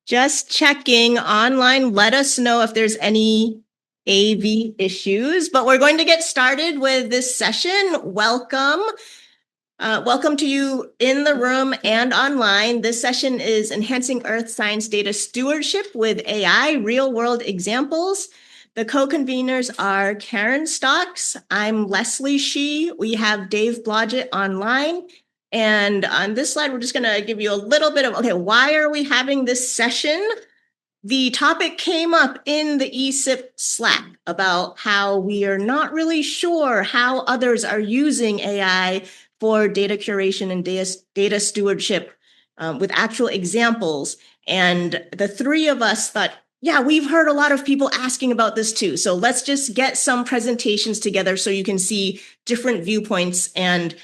Just checking online. Let us know if there's any AV issues, but we're going to get started with this session. Welcome. Welcome to you in the room and online. This session is Enhancing Earth Science Data Stewardship with AI, Real-World Examples. The co-conveners are Karen Stocks. I'm Leslie Shee. We have Dave Blodgett online. And on this slide, we're just going to give you a little bit of, okay, why are we having this session? The topic came up in the ESIP Slack about how we are not really sure how others are using AI for data curation and data stewardship with actual examples. And the three of us thought, yeah, we've heard a lot of people asking about this too. So let's just get some presentations together so you can see different viewpoints. And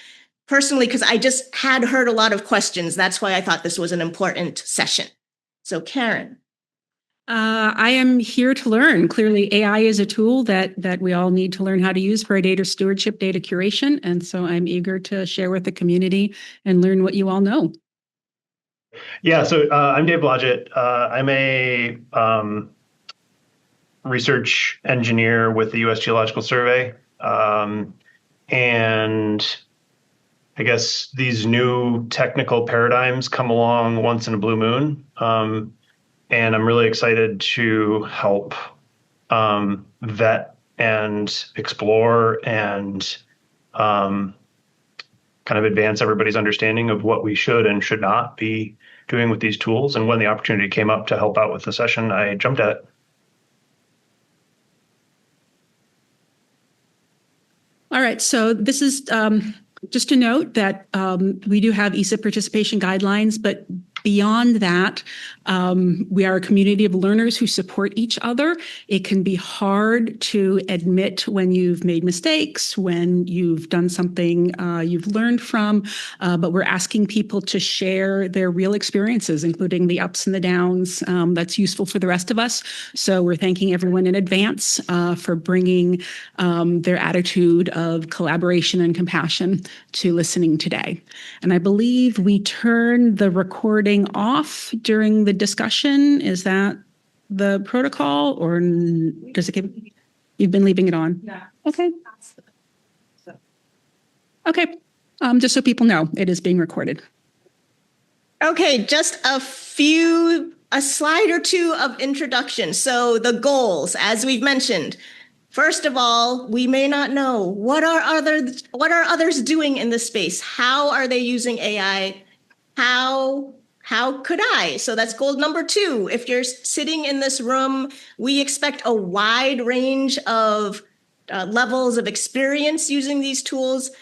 personally, because I just had heard a lot of questions, that's why I thought this was an important session. So Karen. I am here to learn. Clearly, AI is a tool that we all need to learn how to use for our data stewardship, data curation. And so I'm eager to share with the community and learn what you all know. Yeah, so I'm Dave Blodgett. I'm a research engineer with the U.S. Geological Survey. And I guess these new technical paradigms come along once in a blue moon. And I'm really excited to help vet and explore and kind of advance everybody's understanding of what we should and should not be doing with these tools. And when the opportunity came up to help out with the session, I jumped at it. All right, so this is just to note that we do have ESIP participation guidelines, but beyond that, we are a community of learners who support each other. It can be hard to admit when you've made mistakes, when you've done something you've learned from, but we're asking people to share their real experiences, including the ups and the downs. That's useful for the rest of us. So we're thanking everyone in advance for bringing their attitude of collaboration and compassion to listening today. And I believe we turn the recording off during the discussion. Is that the protocol, or does it give? You've been leaving it on? Yeah. Okay. Okay. Just so people know, it is being recorded. Okay, just a slide or two of introduction. So the goals, as we've mentioned. First of all, we may not know what are others doing in this space. How are they using AI? How could I? So that's goal number 2. If you're sitting in this room, we expect a wide range of levels of experience using these tools.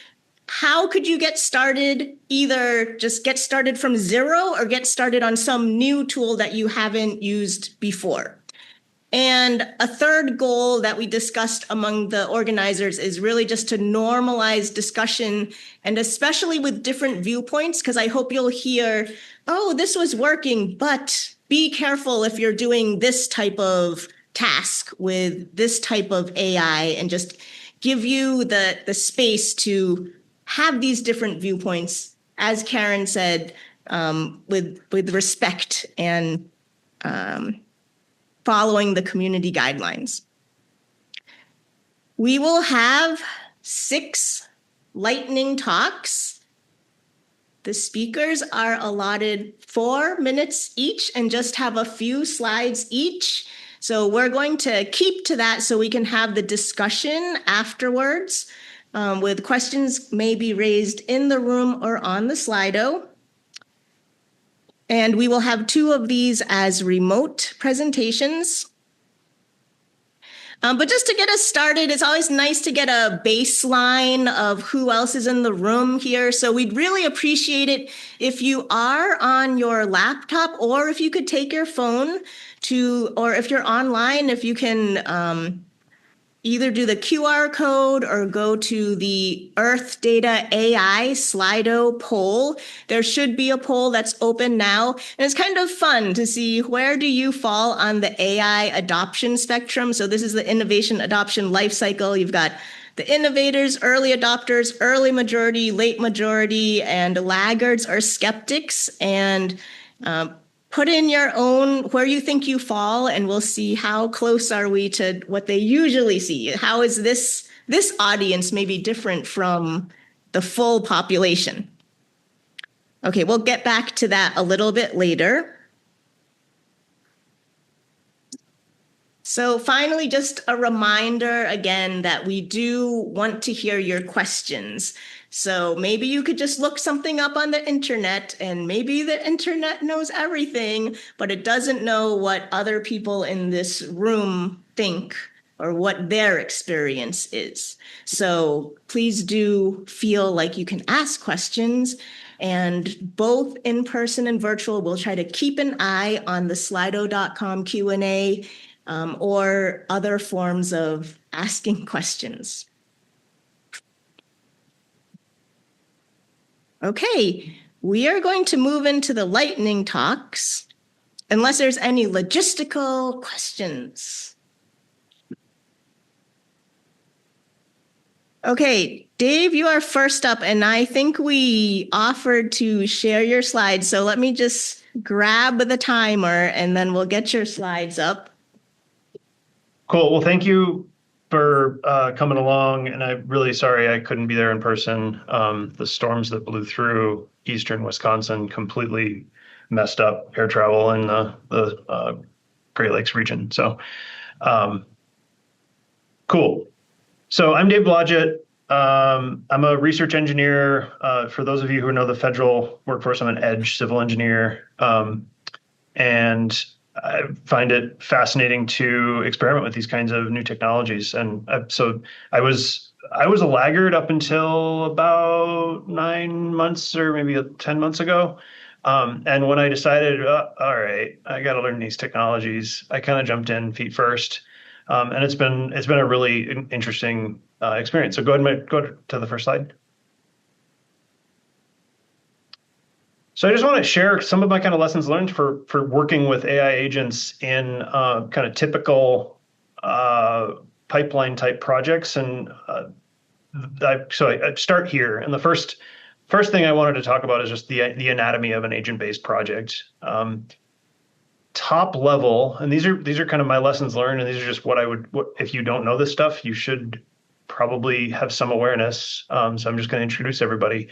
How could you get started? Either just get started from zero or get started on some new tool that you haven't used before. And a third goal that we discussed among the organizers is really just to normalize discussion, and especially with different viewpoints, because I hope you'll hear, oh, this was working, but be careful if you're doing this type of task with this type of AI, and just give you the space to have these different viewpoints, as Karen said, with respect and following the community guidelines. We will have 6 lightning talks. The speakers are allotted 4 minutes each and just have a few slides each. So we're going to keep to that so we can have the discussion afterwards with questions may be raised in the room or on the Slido. And we will have 2 of these as remote presentations. But just to get us started, it's always nice to get a baseline of who else is in the room here. So we'd really appreciate it if you are on your laptop, or if you could take your phone or if you're online, if you can either do the QR code or go to the Earth Data AI Slido poll. There should be a poll that's open now. And it's kind of fun to see, where do you fall on the AI adoption spectrum? So this is the innovation adoption life cycle. You've got the innovators, early adopters, early majority, late majority, and laggards or skeptics. And put in your own where you think you fall, and we'll see how close are we to what they usually see. How is this audience maybe different from the full population? Okay, we'll get back to that a little bit later. So finally, just a reminder again that we do want to hear your questions. So maybe you could just look something up on the internet, and maybe the internet knows everything, but it doesn't know what other people in this room think or what their experience is. So please do feel like you can ask questions, and both in person and virtual, we'll try to keep an eye on the slido.com Q&A or other forms of asking questions. Okay, we are going to move into the lightning talks, unless there's any logistical questions. Okay, Dave, you are first up, and I think we offered to share your slides. So let me just grab the timer, and then we'll get your slides up. Cool. Well, thank you for coming along, and I'm really sorry I couldn't be there in person. The storms that blew through eastern Wisconsin completely messed up air travel in the Great Lakes region. So cool. So I'm Dave Blodgett. I'm a research engineer. For those of you who know the federal workforce, I'm an edge civil engineer. And I find it fascinating to experiment with these kinds of new technologies. And so I was a laggard up until about 9 months or maybe 10 months ago. And when I decided, all right, I got to learn these technologies, I kind of jumped in feet first. And it's been a really interesting experience. So go ahead and go to the first slide. So I just want to share some of my kind of lessons learned for working with AI agents in kind of typical pipeline type projects. And I start here. And the first thing I wanted to talk about is just the anatomy of an agent-based project. Top level, and these are kind of my lessons learned, and these are just what if you don't know this stuff, you should probably have some awareness. So I'm just going to introduce everybody.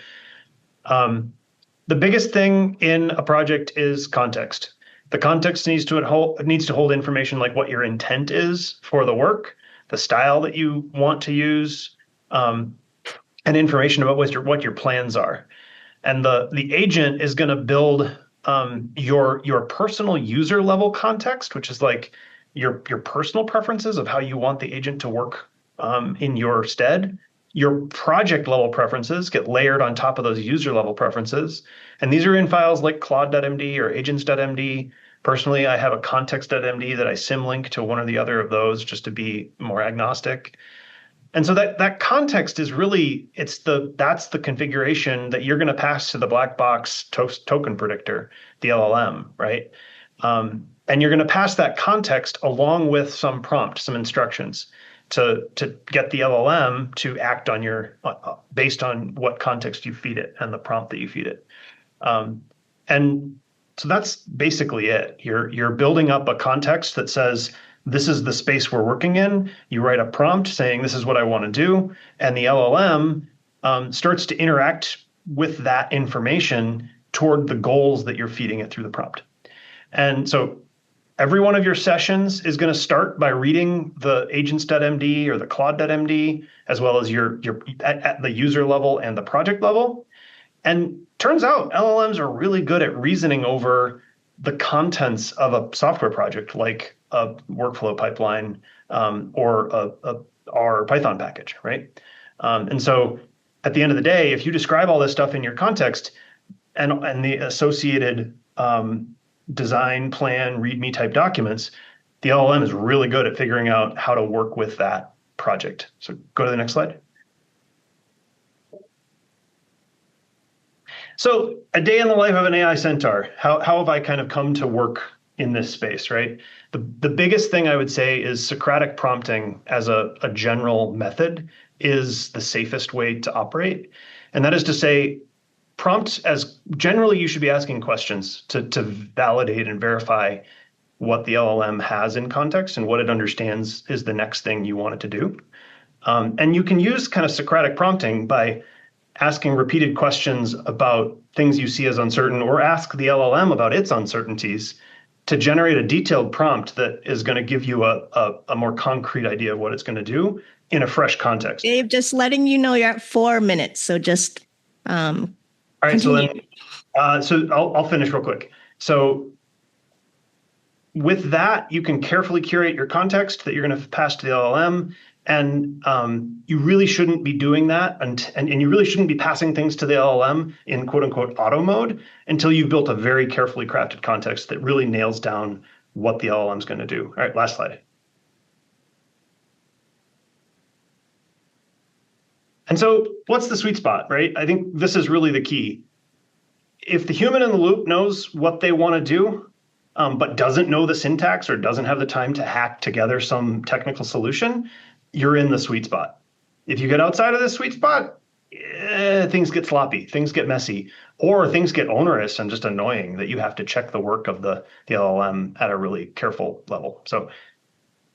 The biggest thing in a project is context. The context needs to hold information like what your intent is for the work, the style that you want to use, and information about what your plans are. And the agent is going to build your personal user level context, which is like your personal preferences of how you want the agent to work in your stead. Your project level preferences get layered on top of those user level preferences. And these are in files like claude.md or agents.md. Personally, I have a context.md that I symlink to one or the other of those just to be more agnostic. And so that context is really, that's the configuration that you're going to pass to the black box token predictor, the LLM, right? And you're going to pass that context along with some prompt, some instructions to get the LLM to act on based on what context you feed it and the prompt that you feed it. And so that's basically it. You're building up a context that says, this is the space we're working in. You write a prompt saying, this is what I want to do. And the LLM starts to interact with that information toward the goals that you're feeding it through the prompt. And so every one of your sessions is going to start by reading the agents.md or the claude.md, as well as your at the user level and the project level. And turns out LLMs are really good at reasoning over the contents of a software project, like a workflow pipeline or a R or Python package, right? And so at the end of the day, if you describe all this stuff in your context and the associated design, plan, README type documents, the LLM is really good at figuring out how to work with that project. So go to the next slide. So a day in the life of an AI centaur, how have I kind of come to work in this space, right? The biggest thing I would say is Socratic prompting as a general method is the safest way to operate. And that is to say, prompt as generally you should be asking questions to validate and verify what the LLM has in context and what it understands is the next thing you want it to do. And you can use kind of Socratic prompting by asking repeated questions about things you see as uncertain, or ask the LLM about its uncertainties to generate a detailed prompt that is going to give you a more concrete idea of what it's going to do in a fresh context. Dave, just letting you know you're at 4 minutes, so just all right. Continue. So I'll finish real quick. So with that, you can carefully curate your context that you're going to pass to the LLM. And you really shouldn't be doing that. And you really shouldn't be passing things to the LLM in quote unquote auto mode until you've built a very carefully crafted context that really nails down what the LLM is going to do. All right, last slide. And so what's the sweet spot, right? I think this is really the key. If the human in the loop knows what they want to do, but doesn't know the syntax or doesn't have the time to hack together some technical solution, you're in the sweet spot. If you get outside of this sweet spot, things get sloppy, things get messy, or things get onerous and just annoying that you have to check the work of the LLM at a really careful level. So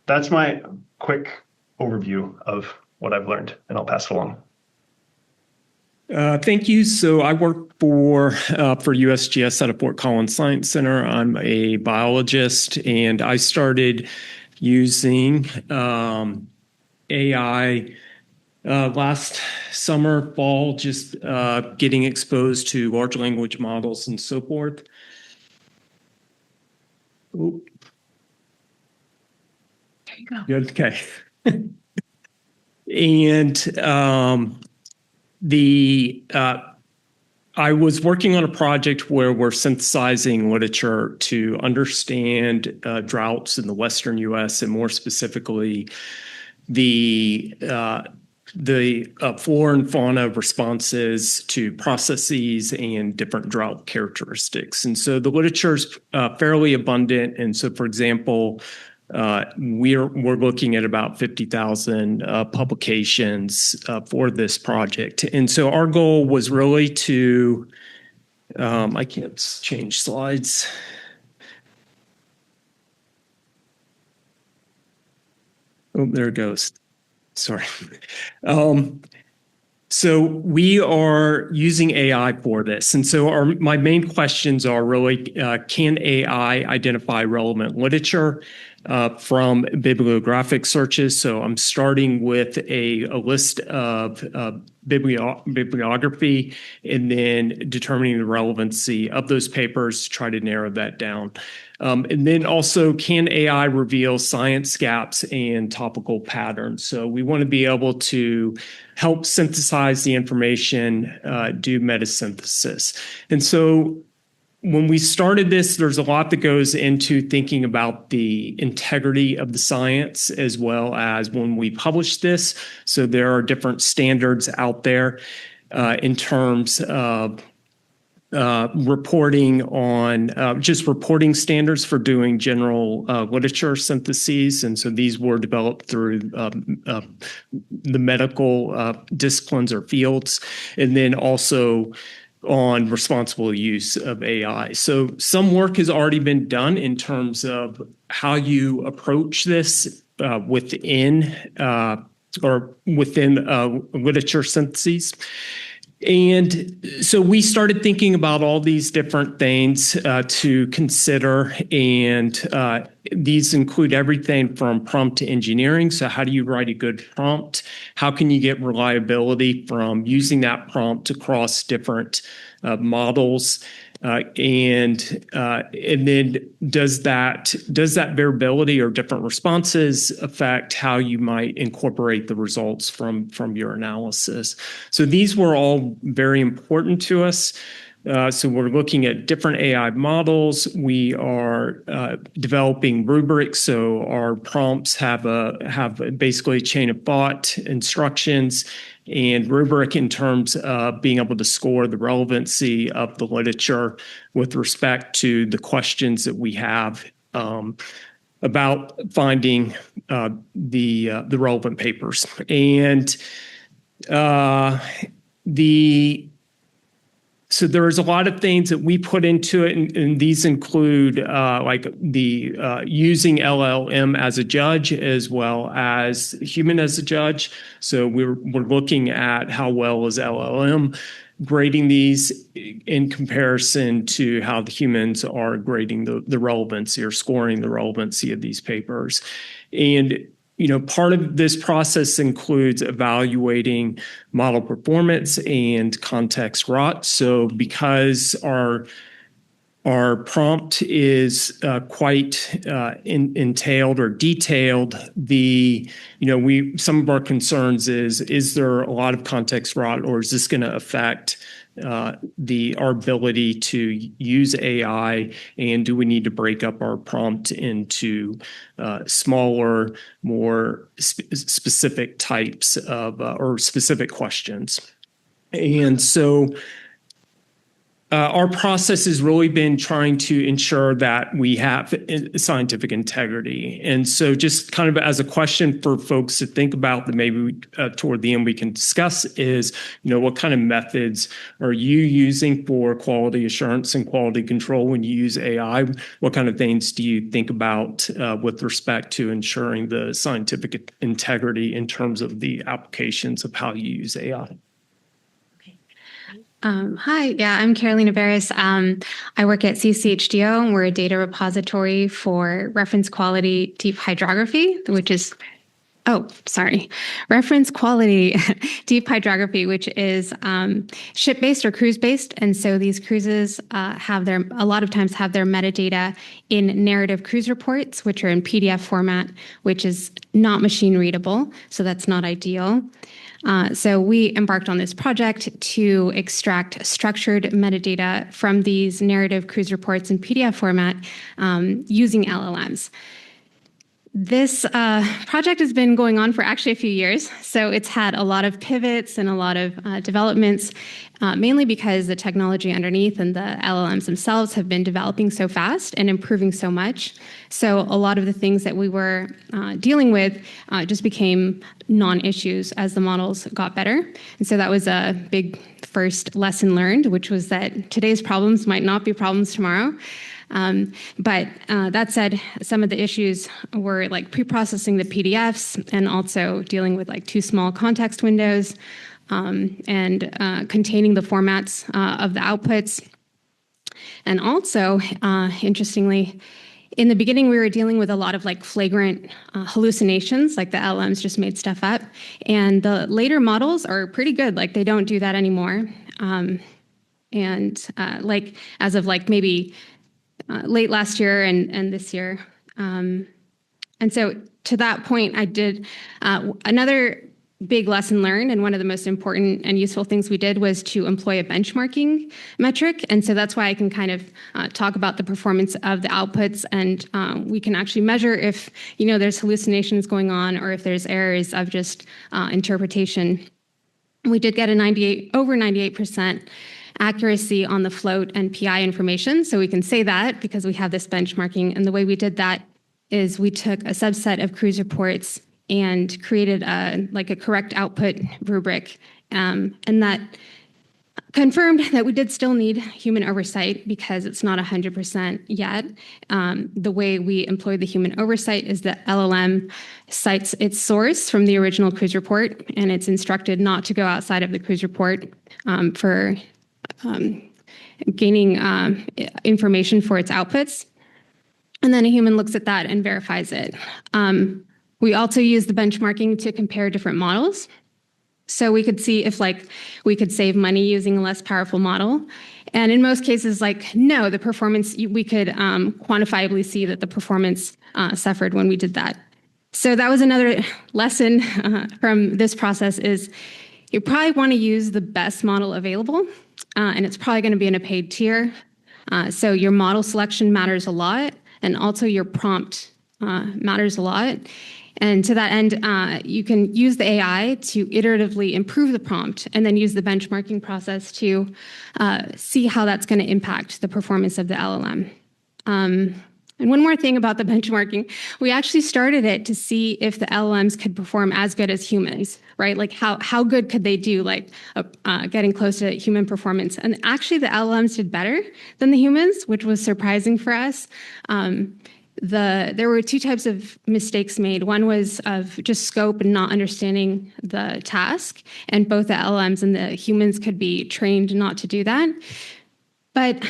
that's my quick overview of what I've learned, and I'll pass it along. Thank you. So I work for USGS at a Fort Collins Science Center. I'm a biologist, and I started using AI last summer, fall, just getting exposed to large language models and so forth. Oh. There you go. Good. Okay. And I was working on a project where we're synthesizing literature to understand droughts in the Western U.S. and more specifically the flora and fauna responses to processes and different drought characteristics. And so the literature is fairly abundant. And so, for example, we're looking at about 50,000 publications for this project. And so our goal was really to, I can't change slides. Oh, there it goes. Sorry. So we are using AI for this. And so my main questions are really, can AI identify relevant literature from bibliographic searches? So I'm starting with a list of bibliography and then determining the relevancy of those papers to try to narrow that down. And then also, can AI reveal science gaps and topical patterns? So we want to be able to help synthesize the information, do metasynthesis. And so when we started this, there's a lot that goes into thinking about the integrity of the science as well as when we publish this. So there are different standards out there in terms of reporting on just reporting standards for doing general literature syntheses. And so these were developed through the medical disciplines or fields, and then also on responsible use of AI. So some work has already been done in terms of how you approach this within literature syntheses. And so we started thinking about all these different things to consider, and these include everything from prompt engineering. So how do you write a good prompt? How can you get reliability from using that prompt across different models? And then does that variability or different responses affect how you might incorporate the results from your analysis? So these were all very important to us. So we're looking at different AI models. We are developing rubrics. So our prompts have basically a chain of thought instructions and rubric in terms of being able to score the relevancy of the literature with respect to the questions that we have about finding the relevant papers. And So there's a lot of things that we put into it, and these include like the using LLM as a judge as well as human as a judge. So we're looking at how well is LLM grading these in comparison to how the humans are grading the relevancy or scoring the relevancy of these papers. And part of this process includes evaluating model performance and context rot. So because our prompt is quite entailed or detailed, some of our concerns is there a lot of context rot, or is this going to affect our ability to use AI, and do we need to break up our prompt into smaller, more specific types of or specific questions? And so our process has really been trying to ensure that we have scientific integrity. And so just kind of as a question for folks to think about that maybe toward the end we can discuss is, what kind of methods are you using for quality assurance and quality control when you use AI? What kind of things do you think about with respect to ensuring the scientific integrity in terms of the applications of how you use AI? Hi, I'm Carolina Barris. I work at CCHDO, and we're a data repository for reference quality deep hydrography, reference quality deep hydrography, which is ship-based or cruise-based. And so these cruises a lot of times have their metadata in narrative cruise reports, which are in PDF format, which is not machine readable. So that's not ideal. So we embarked on this project to extract structured metadata from these narrative cruise reports in PDF format using LLMs. This project has been going on for actually a few years, so it's had a lot of pivots and a lot of developments, mainly because the technology underneath and the LLMs themselves have been developing so fast and improving so much. So a lot of the things that we were dealing with just became non-issues as the models got better. And so that was a big first lesson learned, which was that today's problems might not be problems tomorrow. But that said, some of the issues were like pre-processing the PDFs and also dealing with like too small context windows and containing the formats of the outputs. And also, interestingly, in the beginning, we were dealing with a lot of like flagrant hallucinations, like the LLMs just made stuff up. And the later models are pretty good. Like they don't do that anymore. Like as of like maybe late last year and this year. And so to that point, I did another big lesson learned, and one of the most important and useful things we did was to employ a benchmarking metric. And so that's why I can kind of talk about the performance of the outputs, and we can actually measure if there's hallucinations going on or if there's errors of just interpretation. We did get over 98% accuracy on the float and PI information. So we can say that because we have this benchmarking. And the way we did that is we took a subset of cruise reports and created a correct output rubric. And that confirmed that we did still need human oversight because it's not 100% yet. The way we employ the human oversight is that LLM cites its source from the original cruise report, and it's instructed not to go outside of the cruise report for gaining information for its outputs. And then a human looks at that and verifies it. We also use the benchmarking to compare different models. So we could see if we could save money using a less powerful model. And in most cases, no, the performance, we could quantifiably see that the performance suffered when we did that. So that was another lesson from this process is you probably want to use the best model available, and it's probably going to be in a paid tier. So your model selection matters a lot, and also your prompt matters a lot. And to that end, you can use the AI to iteratively improve the prompt and then use the benchmarking process to see how that's going to impact the performance of the LLM. And one more thing about the benchmarking, we actually started it to see if the LLMs could perform as good as humans, right? Like how good could they do, like getting close to human performance? And actually the LLMs did better than the humans, which was surprising for us. There were two types of mistakes made. One was of just scope and not understanding the task, and both the LLMs and the humans could be trained not to do that. But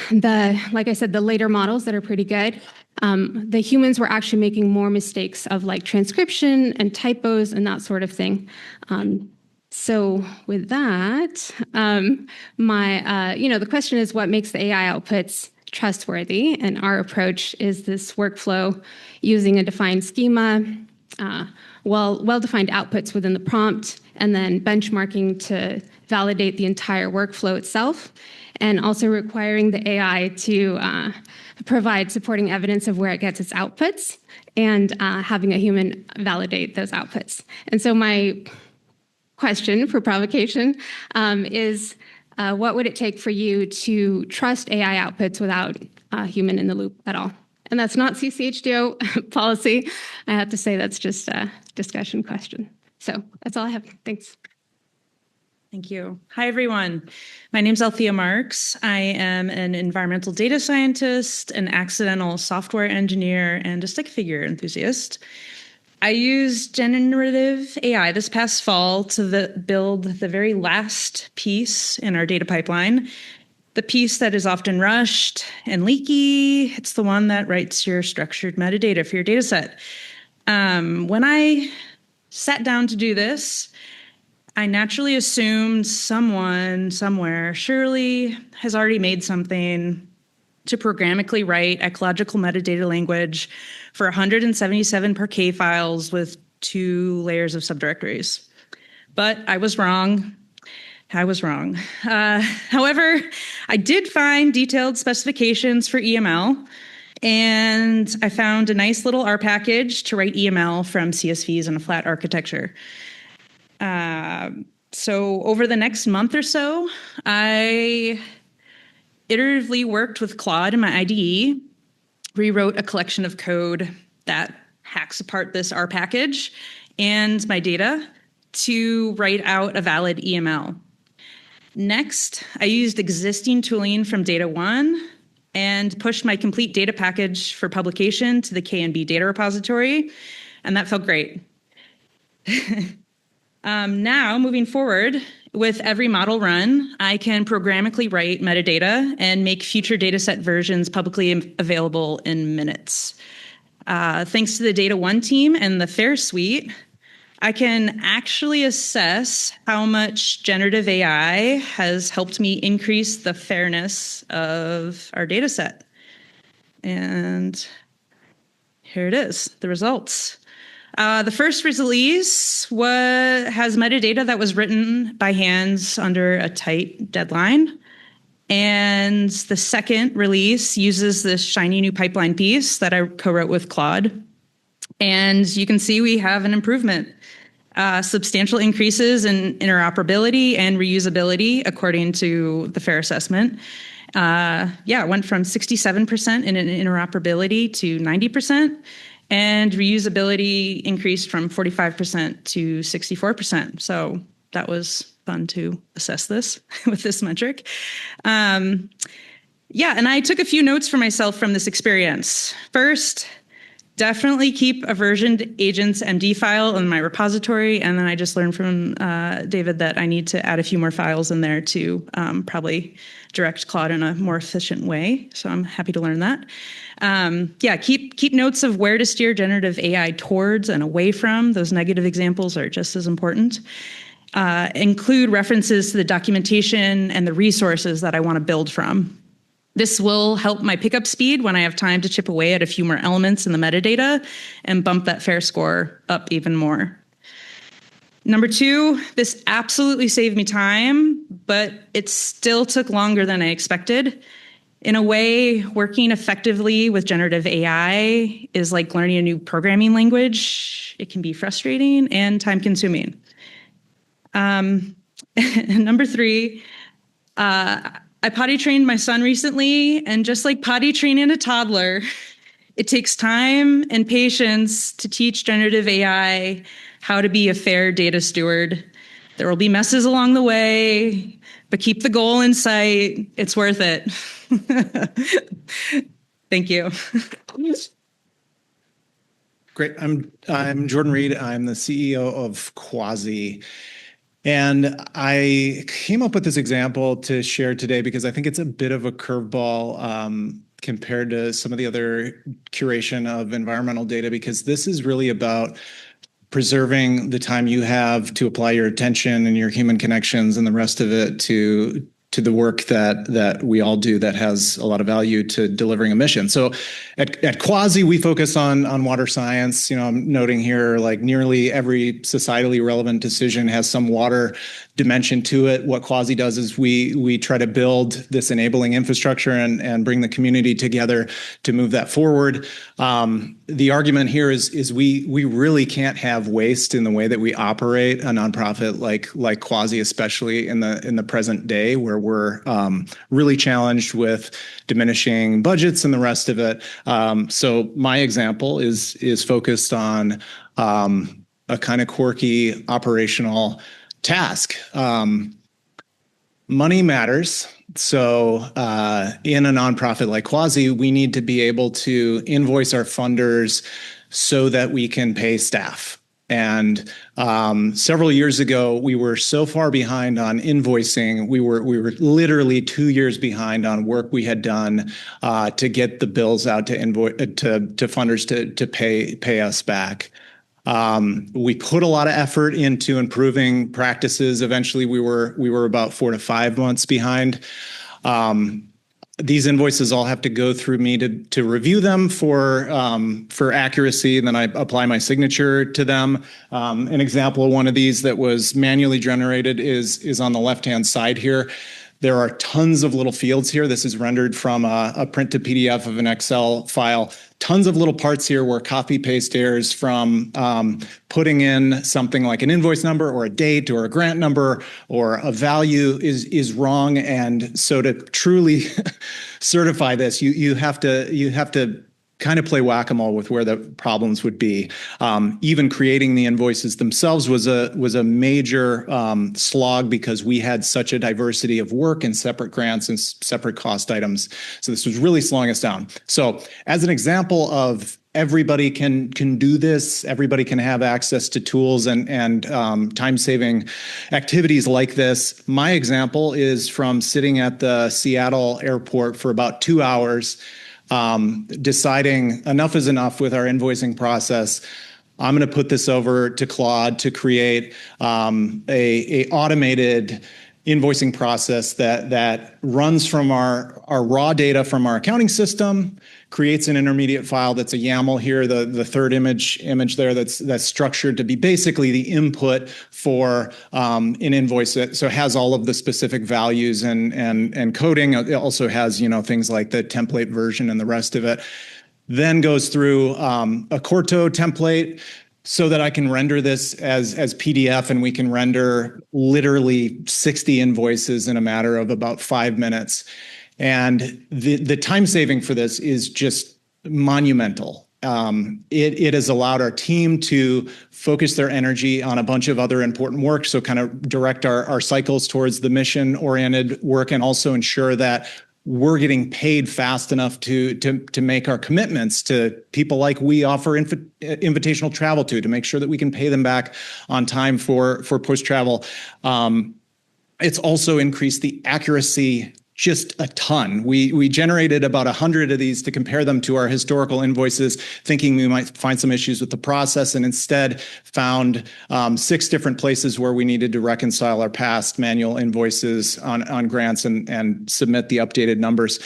like I said, the later models that are pretty good, the humans were actually making more mistakes of like transcription and typos and that sort of thing. So with that, the question is what makes the AI outputs trustworthy? And our approach is this workflow using a defined schema, well-defined outputs within the prompt, and then benchmarking to validate the entire workflow itself, and also requiring the AI to provide supporting evidence of where it gets its outputs, and having a human validate those outputs. And so my question for provocation is, what would it take for you to trust AI outputs without a human in the loop at all? And that's not CCHDO policy. I have to say that's just a discussion question. So that's all I have. Thanks. Thank you. Hi, everyone. My name is Althea Marks. I am an environmental data scientist, an accidental software engineer, and a stick figure enthusiast. I used generative AI this past fall to build the very last piece in our data pipeline, the piece that is often rushed and leaky. It's the one that writes your structured metadata for your data set. When I sat down to do this, I naturally assumed someone somewhere surely has already made something to programmatically write ecological metadata language for 177 Parquet files with 2 layers of subdirectories. But I was wrong. However, I did find detailed specifications for EML, and I found a nice little R package to write EML from CSVs in a flat architecture. So over the next month or so, I iteratively worked with Claude in my IDE, rewrote a collection of code that hacks apart this R package and my data to write out a valid EML. Next, I used existing tooling from Data One and pushed my complete data package for publication to the KNB data repository, and that felt great. Now, moving forward, with every model run, I can programmatically write metadata and make future dataset versions publicly available in minutes. Thanks to the Data One team and the FAIR suite, I can actually assess how much generative AI has helped me increase the fairness of our dataset. And here it is, the results. The first release has metadata that was written by hands under a tight deadline. And the second release uses this shiny new pipeline piece that I co-wrote with Claude. And you can see we have an improvement. Substantial increases in interoperability and reusability according to the FAIR assessment. It went from 67% in interoperability to 90%. And reusability increased from 45% to 64%. So that was fun to assess this with this metric. And I took a few notes for myself from this experience. First, definitely keep a versioned agents MD file in my repository. And then I just learned from David that I need to add a few more files in there to probably direct Claude in a more efficient way. So I'm happy to learn that. Keep notes of where to steer generative AI towards and away from. Those negative examples are just as important. Include references to the documentation and the resources that I want to build from. This will help my pickup speed when I have time to chip away at a few more elements in the metadata and bump that FAIR score up even more. Number 2, this absolutely saved me time, but it still took longer than I expected. In a way, working effectively with generative AI is like learning a new programming language. It can be frustrating and time-consuming. Number 3, I potty trained my son recently, and just like potty training a toddler, It takes time and patience to teach generative AI how to be a fair data steward. There will be messes along the way, but keep the goal in sight. It's worth it. Thank you. Great. I'm Jordan Reed. I'm the CEO of Quasi. And I came up with this example to share today because I think it's a bit of a curveball compared to some of the other curation of environmental data, because this is really about preserving the time you have to apply your attention and your human connections and the rest of it to the work that we all do that has a lot of value to delivering a mission. So at Quasi, we focus on water science. I'm noting here, like, nearly every societally relevant decision has some water dimension to it. What Quasi does is we try to build this enabling infrastructure and bring the community together to move that forward. The argument here is we really can't have waste in the way that we operate a nonprofit like Quasi, especially in the present day, where we're really challenged with diminishing budgets and the rest of it. So my example is focused on a kind of quirky operational task. Money matters. So in a nonprofit like Quasi, we need to be able to invoice our funders so that we can pay staff. And several years ago, we were so far behind on invoicing. We were literally 2 years behind on work we had done to get the bills out to funders to pay us back. We put a lot of effort into improving practices. Eventually, we were about 4 to 5 months behind. These invoices all have to go through me to review them for accuracy, and then I apply my signature to them. An example of one of these that was manually generated is on the left-hand side here. There are tons of little fields here. This is rendered from a print to PDF of an Excel file. Tons of little parts here where copy-paste errors from putting in something like an invoice number or a date or a grant number or a value is wrong. And so to truly certify this, you have to kind of play whack-a-mole with where the problems would be. Even creating the invoices themselves was a major slog because we had such a diversity of work and separate grants and separate cost items. So this was really slowing us down. So as an example of everybody can do this, everybody can have access to tools and time-saving activities like this. My example is from sitting at the Seattle airport for about 2 hours, deciding enough is enough with our invoicing process. I'm going to put this over to Claude to create a automated invoicing process that runs from our raw data from our accounting system, creates an intermediate file that's a YAML here, the third image there that's structured to be basically the input for an invoice. So it has all of the specific values and coding. It also has things like the template version and the rest of it. Then goes through a Corto template so that I can render this as PDF, and we can render literally 60 invoices in a matter of about 5 minutes. And the time saving for this is just monumental. It has allowed our team to focus their energy on a bunch of other important work, so kind of direct our cycles towards the mission-oriented work, and also ensure that we're getting paid fast enough to make our commitments to people like we offer invitational travel to make sure that we can pay them back on time for post-travel. It's also increased the accuracy just a ton. We generated about 100 of these to compare them to our historical invoices, thinking we might find some issues with the process, and instead found 6 different places where we needed to reconcile our past manual invoices on grants and submit the updated numbers.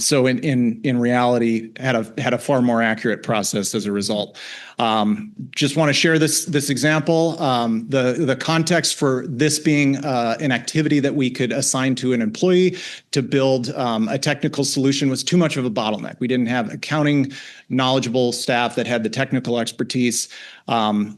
So in reality, had a far more accurate process as a result. Just want to share this example. The context for this being an activity that we could assign to an employee to build a technical solution was too much of a bottleneck. We didn't have accounting knowledgeable staff that had the technical expertise.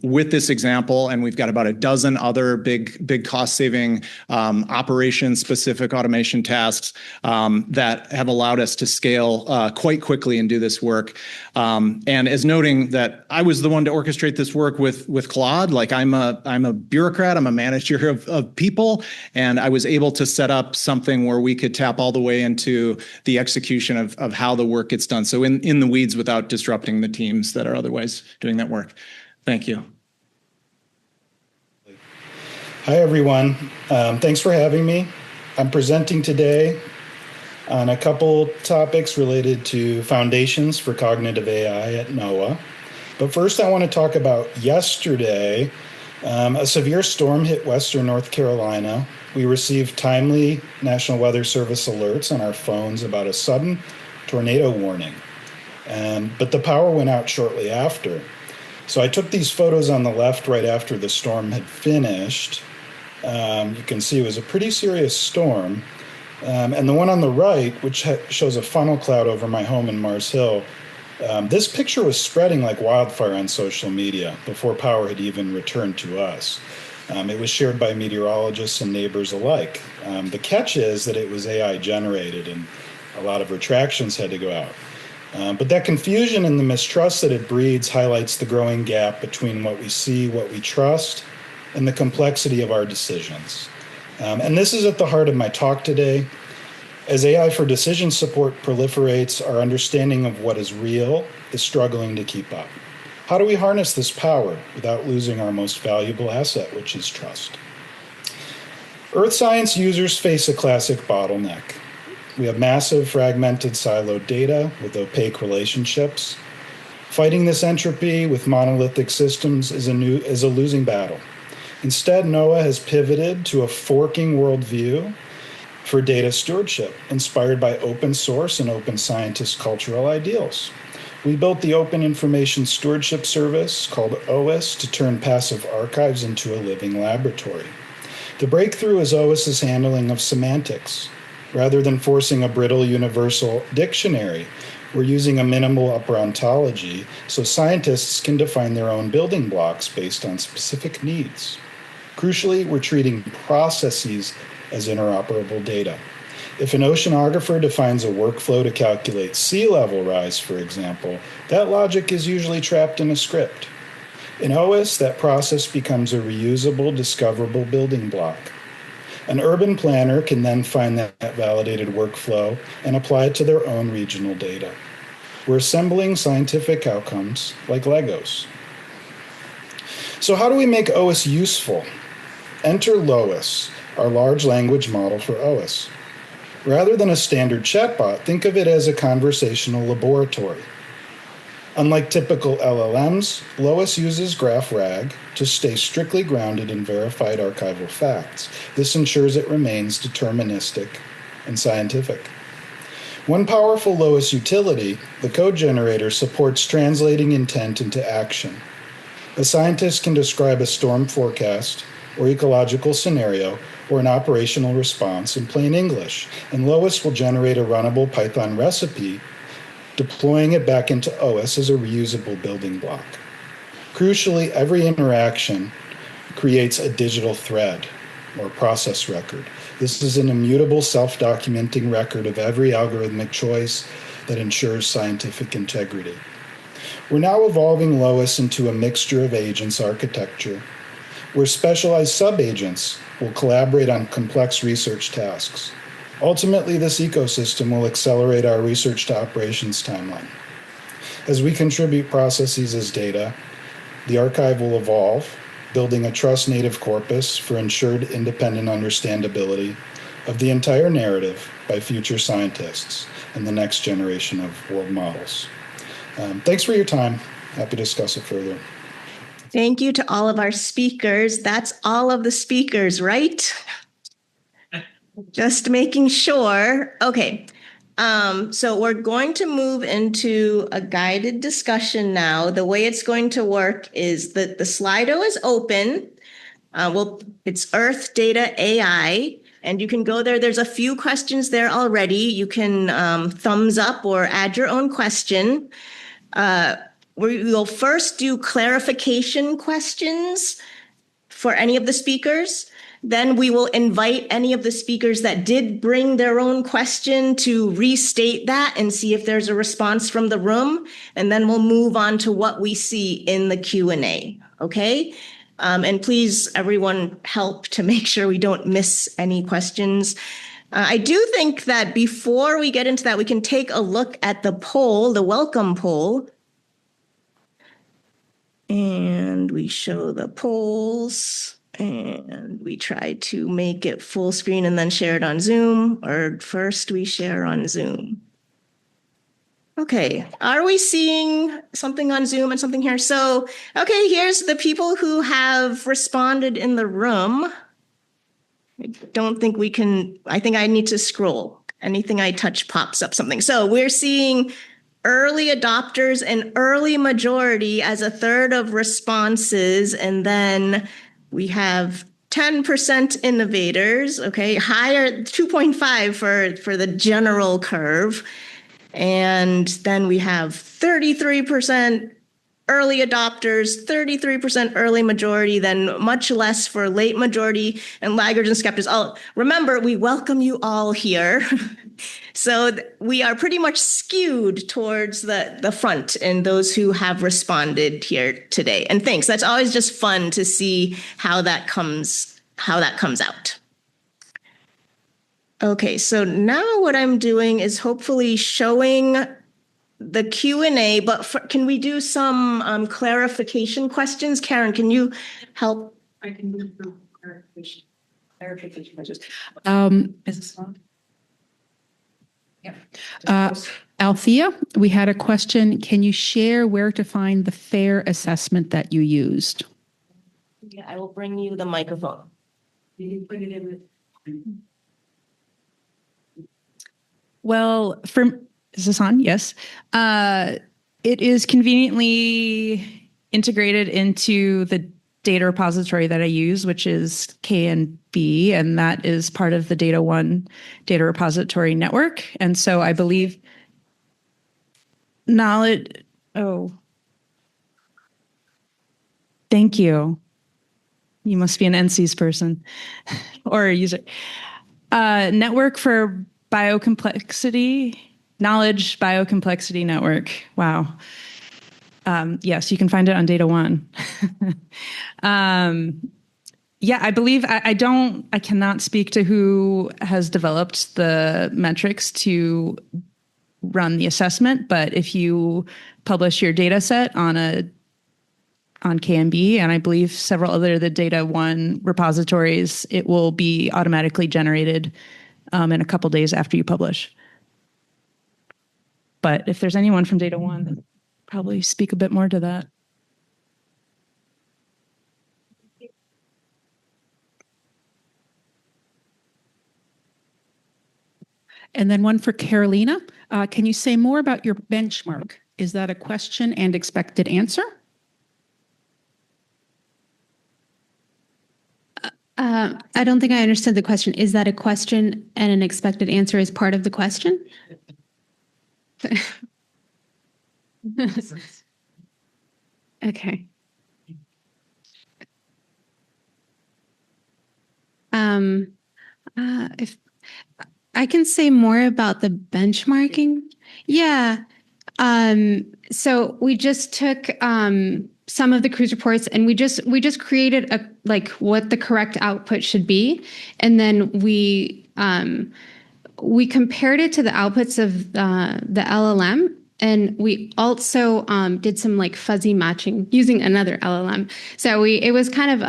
with this example, and we've got about a dozen other big cost-saving operation-specific automation tasks that have allowed us to scale quite quickly and do this work. And as noting that I was the one to orchestrate this work with Claude, like I'm a bureaucrat, I'm a manager of people, and I was able to set up something where we could tap all the way into the execution of how the work gets done. So in the weeds without disrupting the teams that are otherwise doing that work. Thank you. Hi, everyone. Thanks for having me. I'm presenting today on a couple topics related to foundations for cognitive AI at NOAA. But first, I want to talk about yesterday. A severe storm hit Western North Carolina. We received timely National Weather Service alerts on our phones about a sudden tornado warning. But the power went out shortly after. So I took these photos on the left right after the storm had finished. You can see it was a pretty serious storm. And the one on the right, which shows a funnel cloud over my home in Mars Hill, this picture was spreading like wildfire on social media before power had even returned to us. It was shared by meteorologists and neighbors alike. The catch is that it was AI generated and a lot of retractions had to go out. But that confusion and the mistrust that it breeds highlights the growing gap between what we see, what we trust, and the complexity of our decisions. And this is at the heart of my talk today. As AI for decision support proliferates, our understanding of what is real is struggling to keep up. How do we harness this power without losing our most valuable asset, which is trust? Earth science users face a classic bottleneck. We have massive fragmented siloed data with opaque relationships. Fighting this entropy with monolithic systems is a losing battle. Instead, NOAA has pivoted to a forking worldview for data stewardship, inspired by open source and open scientist cultural ideals. We built the Open Information Stewardship Service, called OIS, to turn passive archives into a living laboratory. The breakthrough is OIS's handling of semantics. Rather than forcing a brittle universal dictionary, we're using a minimal upper ontology so scientists can define their own building blocks based on specific needs. Crucially, we're treating processes as interoperable data. If an oceanographer defines a workflow to calculate sea level rise, for example, that logic is usually trapped in a script. In OIS, that process becomes a reusable, discoverable building block. An urban planner can then find that validated workflow and apply it to their own regional data. We're assembling scientific outcomes like Legos. So how do we make OIS useful? Enter LOIS, our large language model for OIS. Rather than a standard chatbot, think of it as a conversational laboratory. Unlike typical LLMs, LOIS uses GraphRag to stay strictly grounded in verified archival facts. This ensures it remains deterministic and scientific. One powerful LOIS utility, the code generator, supports translating intent into action. A scientist can describe a storm forecast or ecological scenario or an operational response in plain English, and LOIS will generate a runnable Python recipe, deploying it back into OIS as a reusable building block. Crucially, every interaction creates a digital thread or process record. This is an immutable self-documenting record of every algorithmic choice that ensures scientific integrity. We're now evolving LOIS into a mixture of agents architecture, where specialized sub-agents will collaborate on complex research tasks. Ultimately, this ecosystem will accelerate our research to operations timeline. As we contribute processes as data, the archive will evolve, building a trust-native corpus for ensured independent understandability of the entire narrative by future scientists and the next generation of world models. Thanks for your time. Happy to discuss it further. Thank you to all of our speakers. That's all of the speakers, right? Just making sure. Okay. So we're going to move into a guided discussion now. The way it's going to work is that the Slido is open. It's Earth Data AI, and you can go there. There's a few questions there already. You can thumbs up or add your own question. we will first do clarification questions for any of the speakers. Then we will invite any of the speakers that did bring their own question to restate that and see if there's a response from the room. And then we'll move on to what we see in the Q&A, okay? And please, everyone, help to make sure we don't miss any questions. I do think that before we get into that, we can take a look at the poll, the welcome poll. And we show the polls. And we try to make it full screen and then share it on Zoom, or first we share on Zoom. Okay, are we seeing something on Zoom and something here? So, okay, here's the people who have responded in the room. I don't think we can, I think I need to scroll. Anything I touch pops up something. So we're seeing early adopters and early majority as a third of responses, and then we have 10% innovators, okay, higher 2.5 for the general curve. And then we have 33% early adopters, 33% early majority, then much less for late majority and laggards and skeptics. Oh, remember, we welcome you all here. So we are pretty much skewed towards the front and those who have responded here today. And thanks. That's always just fun to see how that comes out. Okay, so now what I'm doing is hopefully showing the Q&A, but can we do some clarification questions? Karen, can you help? I can move through clarification questions. Is this on? Yeah. Althea, we had a question. Can you share where to find the FAIR assessment that you used? Yeah, I will bring you the microphone. You can put it in the... Well, is this on? Yes. It is conveniently integrated into the data repository that I use, which is KNB, and that is part of the Data One data repository network. And so I believe knowledge, thank you. You must be an NCS person or a user. Network for Biocomplexity, Knowledge Biocomplexity Network. Wow. Yes, you can find it on Data One. Yeah, I believe I cannot speak to who has developed the metrics to run the assessment, but if you publish your data set on KMB, and I believe several other the Data One repositories, it will be automatically generated in a couple days after you publish. But if there's anyone from Data One, probably speak a bit more to that. And then one for Carolina. Can you say more about your benchmark? Is that a question and expected answer? I don't think I understood the question. Is that a question and an expected answer is part of the question? Okay. If I can say more about the benchmarking. Yeah. So we just took some of the cruise reports and we just created what the correct output should be. And then we compared it to the outputs of the LLM. And we also did some fuzzy matching using another LLM. So it was kind of,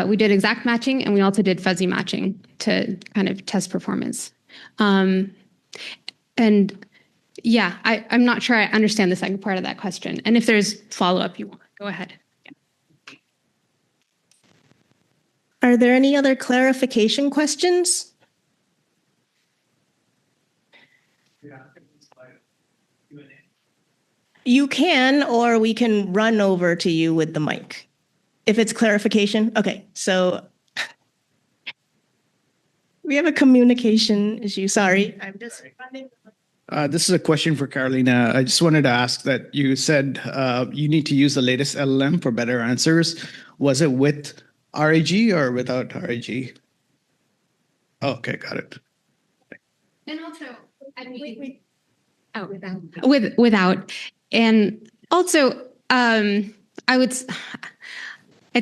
we did exact matching and we also did fuzzy matching to kind of test performance. And yeah, I'm not sure I understand the second part of that question. And if there's follow-up you want, go ahead. Yeah. Are there any other clarification questions? You can, or we can run over to you with the mic. If it's clarification, okay, so we have a communication issue, sorry. I'm just running. This is a question for Carolina. I just wanted to ask that you said you need to use the latest LLM for better answers. Was it with RAG or without RAG? Oh, okay, got it. And also, I mean, without, and also, I'd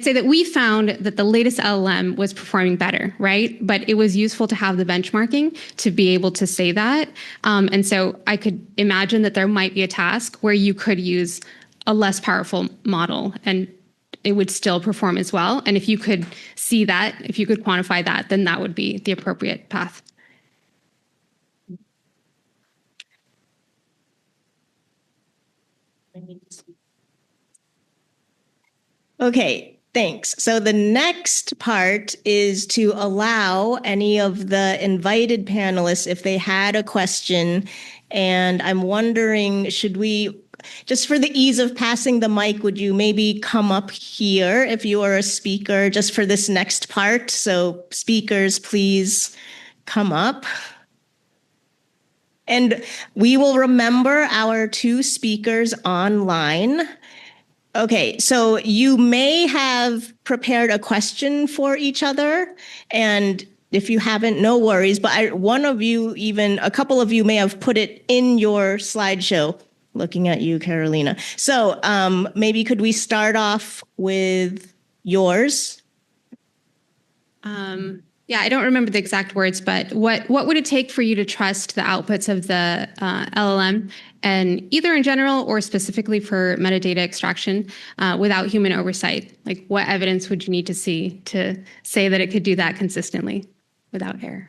say that we found that the latest LLM was performing better, right? But it was useful to have the benchmarking to be able to say that. And so I could imagine that there might be a task where you could use a less powerful model and it would still perform as well. And if you could see that, if you could quantify that, then that would be the appropriate path. Okay, thanks. So the next part is to allow any of the invited panelists, if they had a question, and I'm wondering, should we, just for the ease of passing the mic, would you maybe come up here if you are a speaker just for this next part? So speakers, please come up. And we will remember our 2 speakers online. Okay, so you may have prepared a question for each other, and if you haven't, no worries, but a couple of you may have put it in your slideshow. Looking at you, Carolina. So maybe could we start off with yours? Yeah, I don't remember the exact words, but what would it take for you to trust the outputs of the LLM, and either in general or specifically for metadata extraction without human oversight? Like, what evidence would you need to see to say that it could do that consistently without error?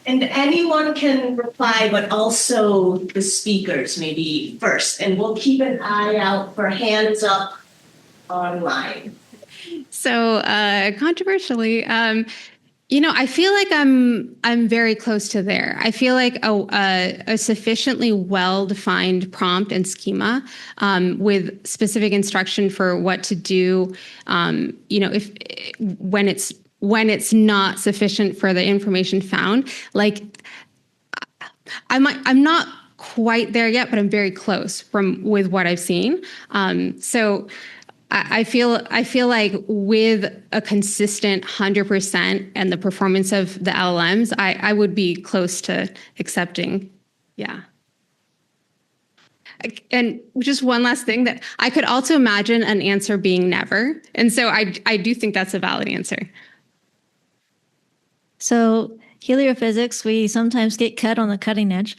And anyone can reply, but also the speakers maybe first, and we'll keep an eye out for hands up online. So controversially, I feel like I'm very close to there. I feel like a sufficiently well-defined prompt and schema with specific instruction for what to do, if when it's not sufficient for the information found. Like, I'm not quite there yet, but I'm very close with what I've seen. So I feel like with a consistent 100% and the performance of the LLMs, I would be close to accepting. Yeah. And just one last thing, that I could also imagine an answer being never. And so I do think that's a valid answer. So heliophysics, we sometimes get cut on the cutting edge.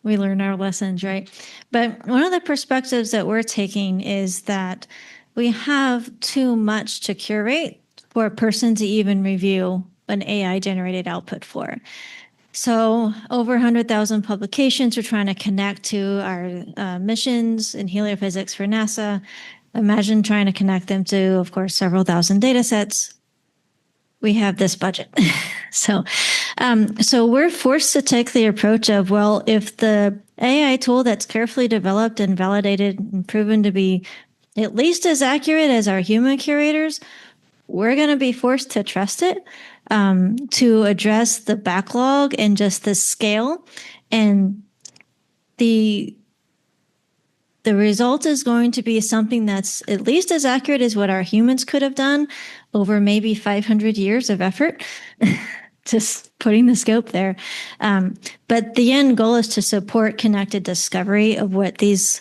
We learn our lessons, right? But one of the perspectives that we're taking is that we have too much to curate for a person to even review an AI-generated output for. So over 100,000 publications we're trying to connect to our missions in heliophysics for NASA. Imagine trying to connect them to, of course, several thousand data sets. We have this budget. So we're forced to take the approach of, well, if the AI tool that's carefully developed and validated and proven to be at least as accurate as our human curators, we're going to be forced to trust it to address the backlog and just the scale. And the result is going to be something that's at least as accurate as what our humans could have done over maybe 500 years of effort, just putting the scope there. But the end goal is to support connected discovery of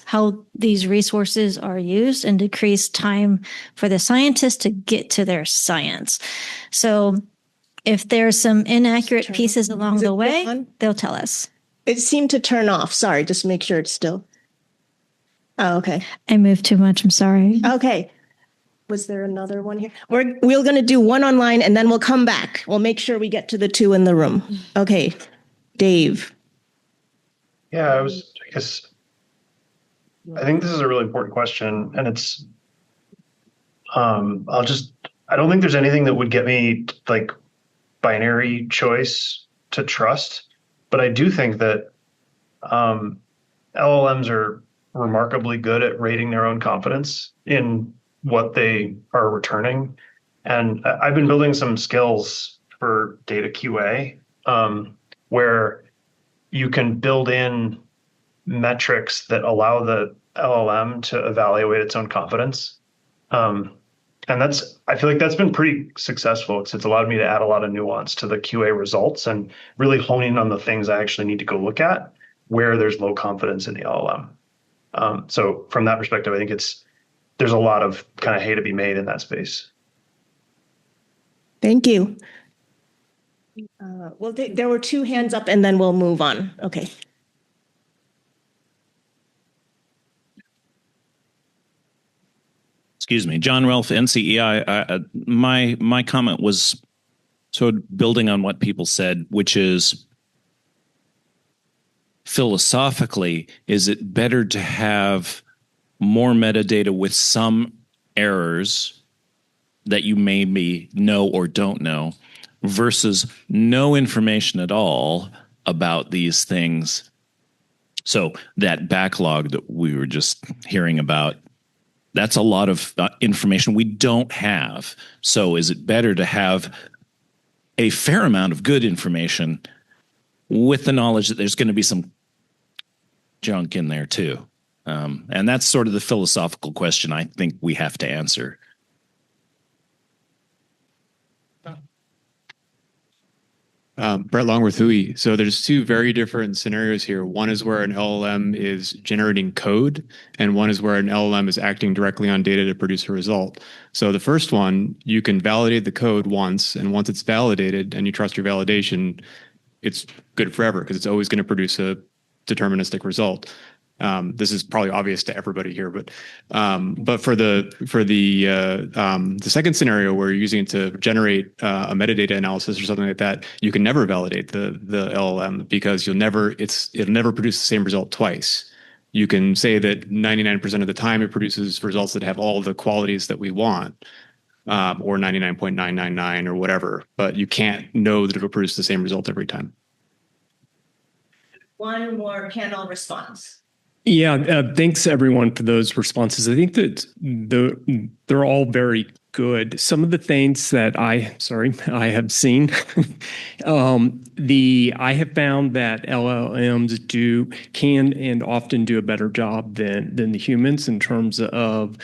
how these resources are used and decrease time for the scientists to get to their science. So if there's some inaccurate pieces along the way, they'll tell us. It seemed to turn off. Sorry, just make sure it's still. Oh, okay. I moved too much. I'm sorry. Okay. Was there another one here? We're going to do one online and then we'll come back. We'll make sure we get to the 2 in the room. Okay. Dave. Yeah, I think this is a really important question, and it's, I don't think there's anything that would get me like binary choice to trust, but I do think that LLMs are remarkably good at rating their own confidence in what they are returning. And I've been building some skills for data QA, where you can build in metrics that allow the LLM to evaluate its own confidence. And I feel like that's been pretty successful because it's allowed me to add a lot of nuance to the QA results and really honing on the things I actually need to go look at where there's low confidence in the LLM. So from that perspective, I think there's a lot of kind of hay to be made in that space. Thank you. There were two hands up and then we'll move on. Okay. Excuse me, John Ralph, NCEI. My comment was sort of building on what people said, which is philosophically, is it better to have more metadata with some errors that you maybe know or don't know versus no information at all about these things? So that backlog that we were just hearing about, that's a lot of information we don't have. So is it better to have a fair amount of good information with the knowledge that there's going to be some junk in there too? And that's sort of the philosophical question I think we have to answer. Brett Longworth, Hui. So there's two very different scenarios here. One is where an LLM is generating code, and one is where an LLM is acting directly on data to produce a result. So the first one, you can validate the code once, and once it's validated and you trust your validation, it's good forever because it's always going to produce a deterministic result. This is probably obvious to everybody here, but for the second scenario where you're using it to generate a metadata analysis or something like that, you can never validate the LLM because it'll never produce the same result twice. You can say that 99% of the time it produces results that have all the qualities that we want, or 99.999 or whatever, but you can't know that it'll produce the same result every time. One more panel response. Yeah, thanks everyone for those responses. I think that they're all very good. Some of the things that I have seen, I have found that LLMs can and often do a better job than the humans in terms of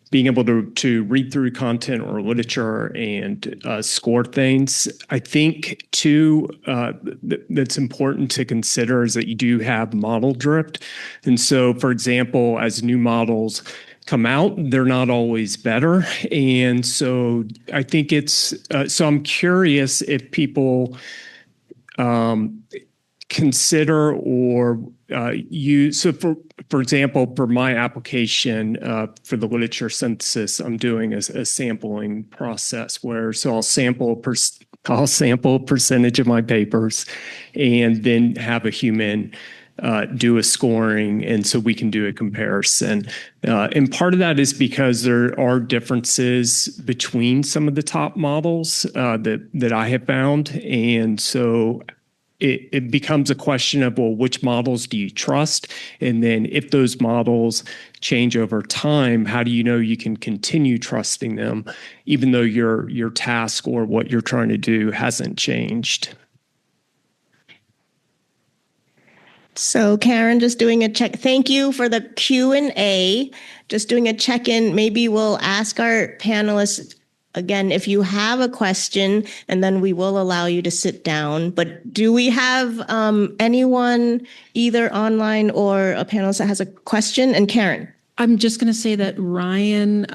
being able to read through content or literature and score things. I think, too, that's important to consider is that you do have model drift. And so, for example, as new models come out, they're not always better. And so I think so I'm curious if people consider or use, so for example, for my application for the literature synthesis, I'm doing a sampling process so I'll sample a percentage of my papers and then have a human do a scoring, and so we can do a comparison. And part of that is because there are differences between some of the top models that I have found, and so it becomes a question of, well, which models do you trust? And then if those models change over time, how do you know you can continue trusting them, even though your task or what you're trying to do hasn't changed? So Karen, just doing a check. Thank you for the Q&A. Just doing a check-in. Maybe we'll ask our panelists again, if you have a question, and then we will allow you to sit down. But do we have anyone either online or a panelist that has a question? And Karen. I'm just going to say that Ryan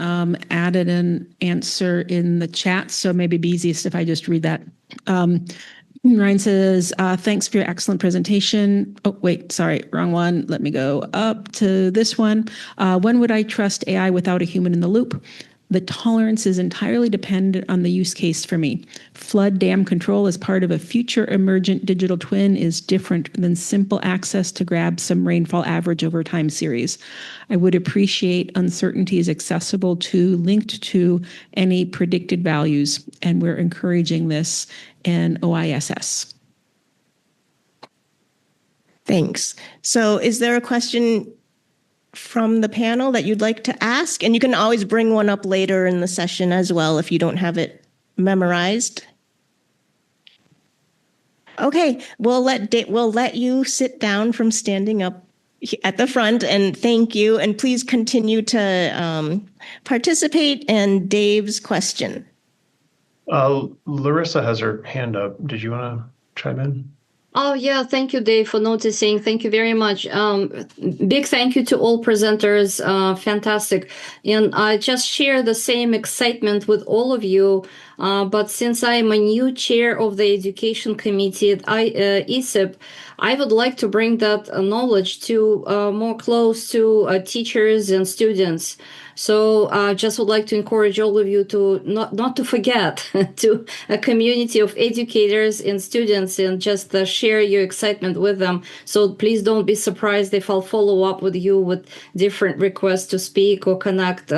added an answer in the chat, so maybe it'd be easiest if I just read that. Ryan says, thanks for your excellent presentation. Oh, wait, sorry, wrong one. Let me go up to this one. When would I trust AI without a human in the loop? The tolerance is entirely dependent on the use case for me. Flood dam control as part of a future emergent digital twin is different than simple access to grab some rainfall average over time series. I would appreciate uncertainties accessible to, linked to any predicted values, and we're encouraging this in OISS. Thanks. So is there a question from the panel that you'd like to ask? And you can always bring one up later in the session as well if you don't have it memorized. Okay, we'll let you sit down from standing up at the front, and thank you. And please continue to participate. And Dave's question. Larissa has her hand up. Did you want to chime in? Oh, yeah. Thank you, Dave, for noticing. Thank you very much. Big thank you to all presenters. Fantastic. And I just share the same excitement with all of you. But since I'm a new chair of the education committee at ESIP, I would like to bring that knowledge to more close to teachers and students. So I just would like to encourage all of you to not to forget to a community of educators and students, and just share your excitement with them. So please don't be surprised if I'll follow up with you with different requests to speak or connect.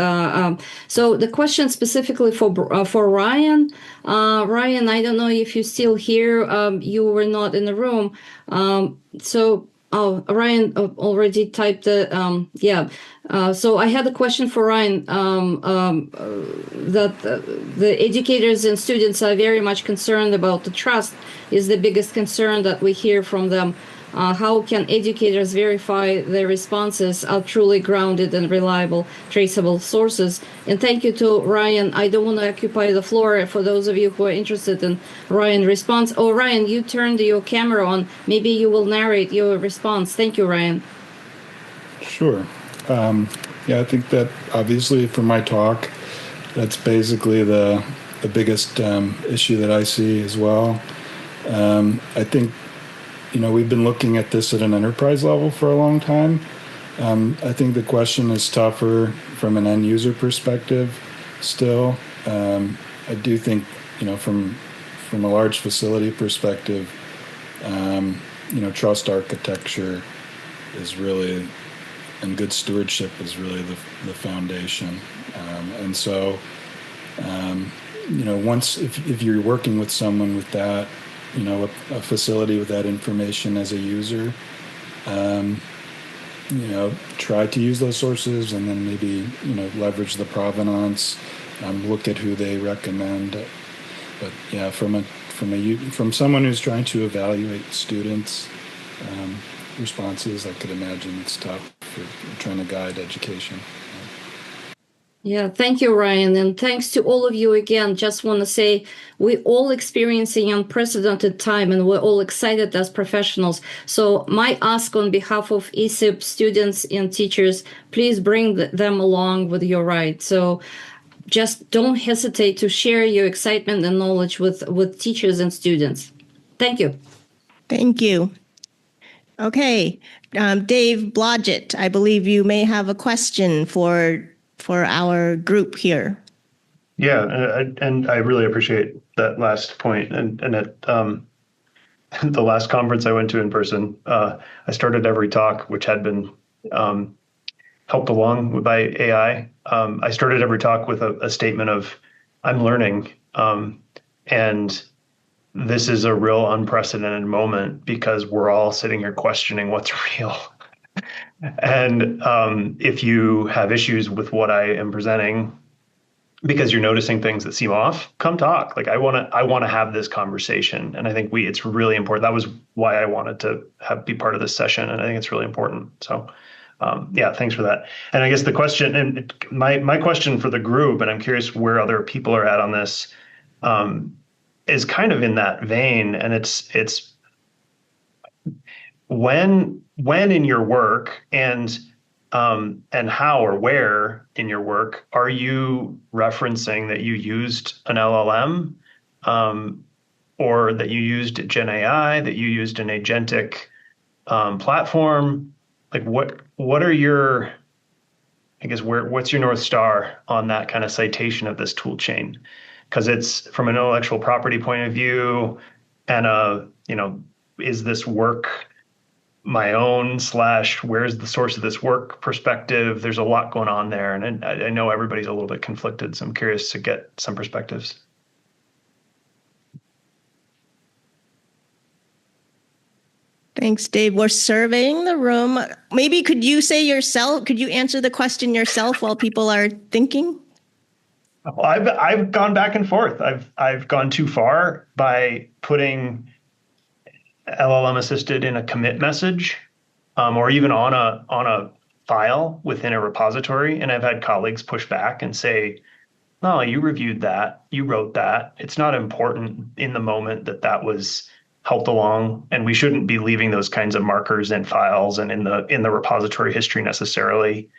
So the question specifically for Ryan. Ryan, I don't know if you're still here. You were not in the room. Ryan already typed the, so I had a question for Ryan, that the educators and students are very much concerned about the trust is the biggest concern that we hear from them. How can educators verify their responses are truly grounded and reliable, traceable sources? And thank you to Ryan. I don't want to occupy the floor for those of you who are interested in Ryan's response. Oh, Ryan, you turned your camera on. Maybe you will narrate your response. Thank you, Ryan. Sure. I think that obviously for my talk, that's basically the biggest issue that I see as well. I think we've been looking at this at an enterprise level for a long time. I think the question is tougher from an end user perspective still. I do think, from a large facility perspective, trust architecture is really, and good stewardship is really the foundation. Once, if you're working with someone with that, a facility with that information as a user, try to use those sources, and then maybe, leverage the provenance, look at who they recommend. But yeah, from someone who's trying to evaluate students' responses, I could imagine it's tough for trying to guide education. Yeah, thank you, Ryan. And thanks to all of you again. Just want to say we're all experiencing unprecedented time, and we're all excited as professionals. So my ask on behalf of ESIP students and teachers, please bring them along with your ride. So just don't hesitate to share your excitement and knowledge with teachers and students. Thank you. Thank you. Okay, Dave Blodgett, I believe you may have a question for our group here. Yeah, and I really appreciate that last point. And at the last conference I went to in person, I started every talk, which had been helped along by AI. I started every talk with a statement of, I'm learning. And this is a real unprecedented moment because we're all sitting here questioning what's real. And if you have issues with what I am presenting because you're noticing things that seem off, come talk. Like I want to have this conversation, and I think it's really important. That was why I wanted to be part of this session, and I think it's really important. So, thanks for that. And I guess the question, and my question for the group, and I'm curious where other people are at on this, is kind of in that vein, and it's when in your work and how or where in your work are you referencing that you used an LLM, or that you used Gen AI, that you used an agentic platform? Like what are your, I guess, what's your North Star on that kind of citation of this tool chain? Because it's from an intellectual property point of view, and is this work my own / where's the source of this work perspective? There's a lot going on there, and I know everybody's a little bit conflicted, so I'm curious to get some perspectives. Thanks, Dave. We're surveying the room. Maybe could you answer the question yourself while people are thinking? Well, I've gone back and forth. I've gone too far by putting LLM assisted in a commit message, or even on a file within a repository. And I've had colleagues push back and say, no, you reviewed that, you wrote that. It's not important in the moment that was helped along, and we shouldn't be leaving those kinds of markers in files and in the repository history necessarily.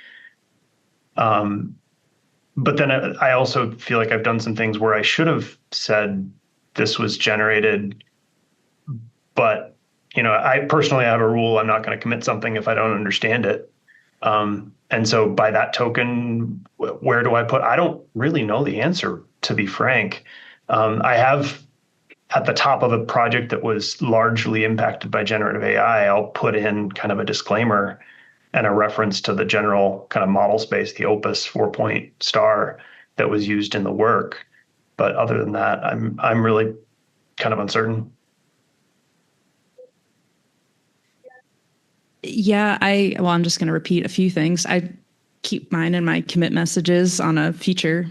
But then I also feel like I've done some things where I should have said this was generated, but I personally have a rule: I'm not going to commit something if I don't understand it. And so by that token, where do I put? I don't really know the answer, to be frank. I have at the top of a project that was largely impacted by generative AI, I'll put in kind of a disclaimer and a reference to the general kind of model space, the Opus 4-point star that was used in the work. But other than that, I'm really kind of uncertain. Yeah, I'm just going to repeat a few things. I keep mine in my commit messages on a feature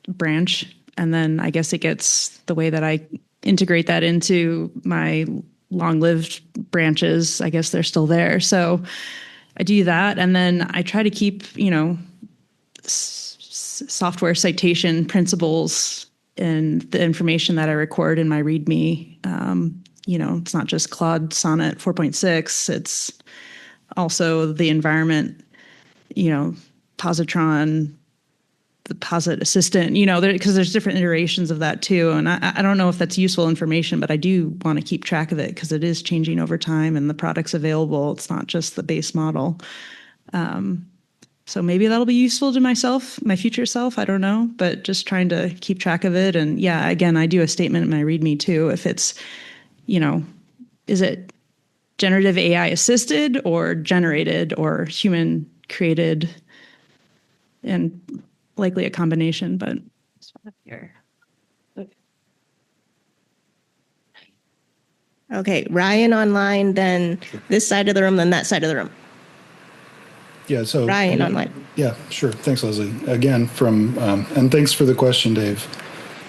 branch, and then I guess it gets the way that I integrate that into my long-lived branches. I guess they're still there. So I do that, and then I try to keep, software citation principles and the information that I record in my README. It's not just Claude Sonnet 4.6. It's also the environment, positron, the posit assistant, because there's different iterations of that too. And I don't know if that's useful information, but I do want to keep track of it because it is changing over time and the product's available. It's not just the base model. So maybe that'll be useful to myself, my future self. I don't know, but just trying to keep track of it. And yeah, again, I do a statement in my README too. If it's, is it generative AI assisted or generated or human created, and likely a combination, but Okay, Ryan online, then this side of the room, then that side of the room. Yeah, so Ryan online. Yeah, sure. Thanks, Leslie. Again, and thanks for the question, Dave.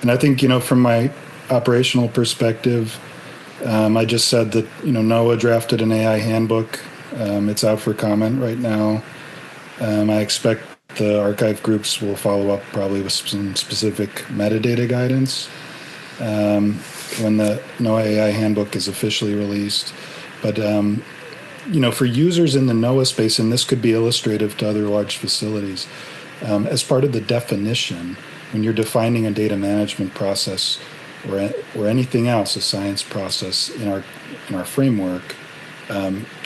And I think, from my operational perspective, I just said that, NOAA drafted an AI handbook. It's out for comment right now. I expect the archive groups will follow up probably with some specific metadata guidance when the NOAA AI handbook is officially released. But, for users in the NOAA space, and this could be illustrative to other large facilities, as part of the definition, when you're defining a data management process or anything else, a science process in our framework,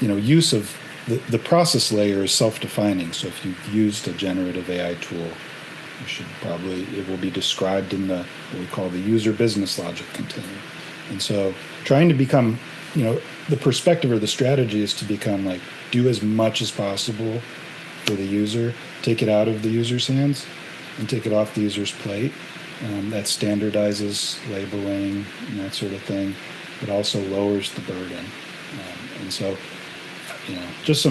use of the process layer is self-defining. So if you've used a generative AI tool, it will be described in what we call the user business logic container. And so trying to become, the perspective or the strategy is to become do as much as possible for the user, take it out of the user's hands and take it off the user's plate. That standardizes labeling and that sort of thing, but also lowers the burden. And so, just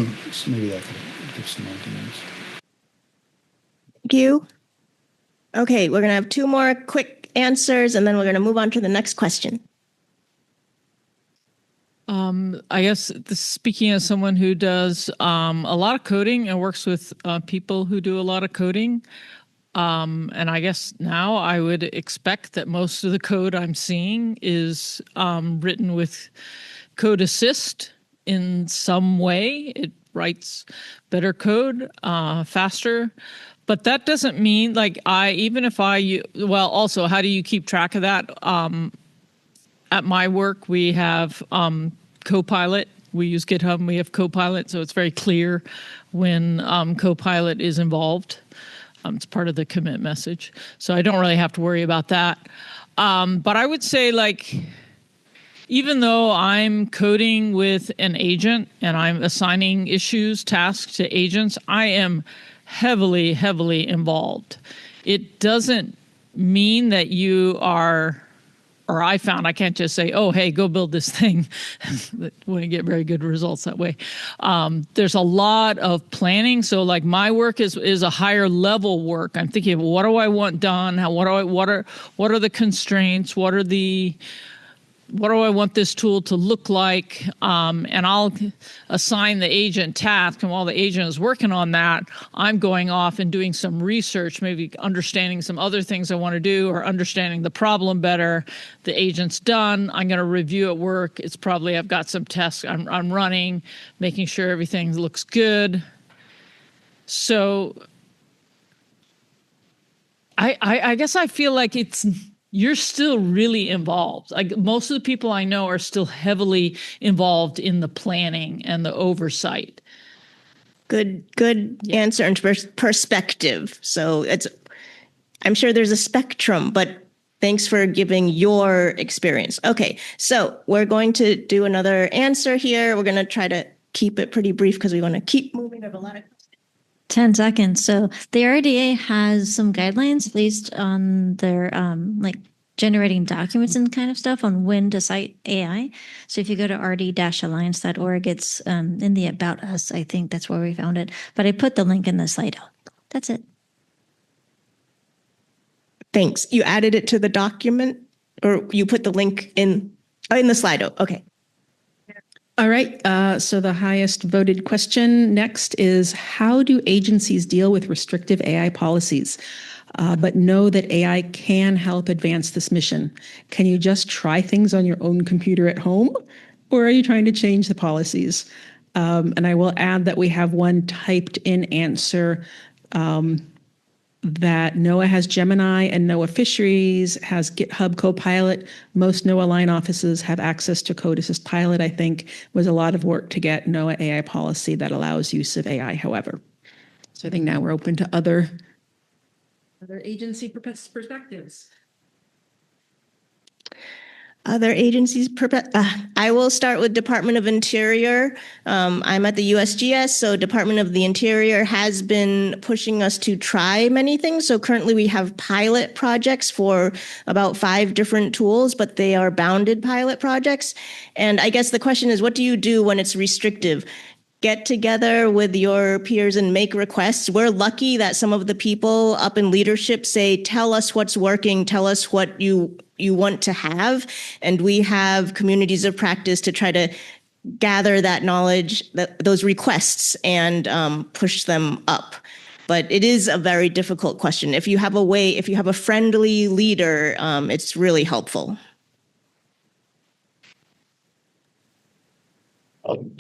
maybe that could give some ideas. Thank you. Okay, we're going to have two more quick answers, and then we're going to move on to the next question. I guess speaking as someone who does a lot of coding and works with people who do a lot of coding, and I guess now I would expect that most of the code I'm seeing is written with Code Assist in some way. It writes better code, faster. But that doesn't mean also, how do you keep track of that? At my work, we have Copilot. We use GitHub. We have Copilot, so it's very clear when Copilot is involved. It's part of the commit message. So I don't really have to worry about that. But I would say, even though I'm coding with an agent and I'm assigning tasks to agents, I am heavily, heavily involved. It doesn't mean that you are, or I found I can't just say, oh, hey, go build this thing. Wouldn't get very good results that way. There's a lot of planning. So my work is a higher level work. I'm thinking, what do I want done? What are the constraints? What are the what do I want this tool to look like? And I'll assign the agent task. And while the agent is working on that, I'm going off and doing some research, maybe understanding some other things I want to do or understanding the problem better. The agent's done. I'm going to review at work. It's probably I've got some tests I'm running, making sure everything looks good. So I guess I feel like you're still really involved. Like most of the people I know are still heavily involved in the planning and the oversight. Good answer and perspective. So I'm sure there's a spectrum, but thanks for giving your experience. Okay, so we're going to do another answer here. We're going to try to keep it pretty brief because we want to keep moving. There's a lot of 10 seconds. So the RDA has some guidelines, at least on their like generating documents and kind of stuff on when to cite AI. So if you go to rd-alliance.org, it's in the About Us, I think that's where we found it. But I put the link in the slide. That's it. Thanks. You added it to the document or you put the link in the Slido. Okay. All right. So the highest voted question next is, how do agencies deal with restrictive AI policies, but know that AI can help advance this mission? Can you just try things on your own computer at home, or are you trying to change the policies? And I will add that we have one typed in answer that NOAA has Gemini and NOAA Fisheries has GitHub Copilot. Most NOAA line offices have access to Code Assist Pilot. I think was a lot of work to get NOAA AI policy that allows use of AI, however. So I think now we're open to other agency perspectives. Other agencies, I will start with Department of Interior. I'm at the USGS, so Department of the Interior has been pushing us to try many things. So currently we have pilot projects for about 5 different tools, but they are bounded pilot projects. And I guess the question is, what do you do when it's restrictive? Get together with your peers and make requests. We're lucky that some of the people up in leadership say, tell us what's working, tell us what you want to have. And we have communities of practice to try to gather that knowledge, those requests, and push them up. But it is a very difficult question. If you have a friendly leader, it's really helpful.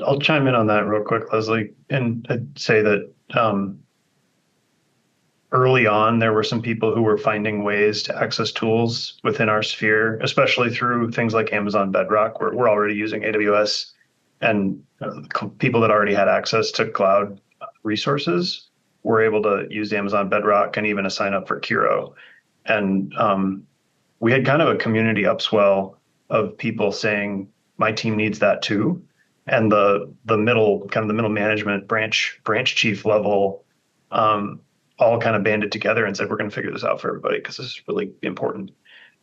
I'll chime in on that real quick, Leslie, and I'd say that early on, there were some people who were finding ways to access tools within our sphere, especially through things like Amazon Bedrock. We're already using AWS, and people that already had access to cloud resources were able to use Amazon Bedrock and even sign up for Kiro. And we had kind of a community upswell of people saying, my team needs that too. And the middle management branch chief level all kind of banded together and said, we're going to figure this out for everybody because this is really important.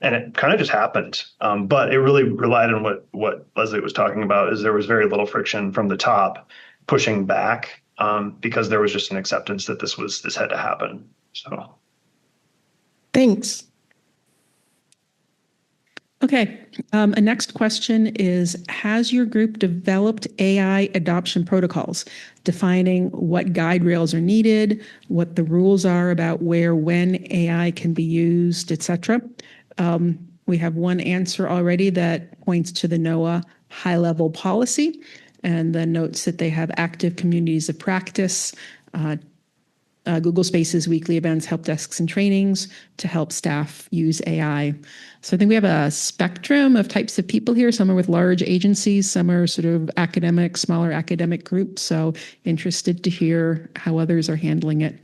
And it kind of just happened. But it really relied on what Leslie was talking about, is there was very little friction from the top pushing back because there was just an acceptance that this had to happen. So thanks. Okay. A next question is, has your group developed AI adoption protocols, defining what guide rails are needed, what the rules are about where, when AI can be used, et cetera? We have one answer already that points to the NOAA high-level policy and then notes that they have active communities of practice, Google Spaces, weekly events, help desks, and trainings to help staff use AI. So I think we have a spectrum of types of people here. Some are with large agencies, some are sort of academic, smaller academic groups. So interested to hear how others are handling it.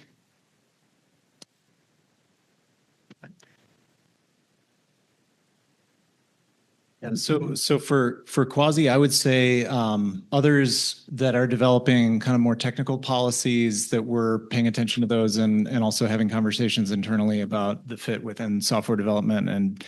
And so for Quasi, I would say others that are developing kind of more technical policies, that we're paying attention to those and also having conversations internally about the fit within software development and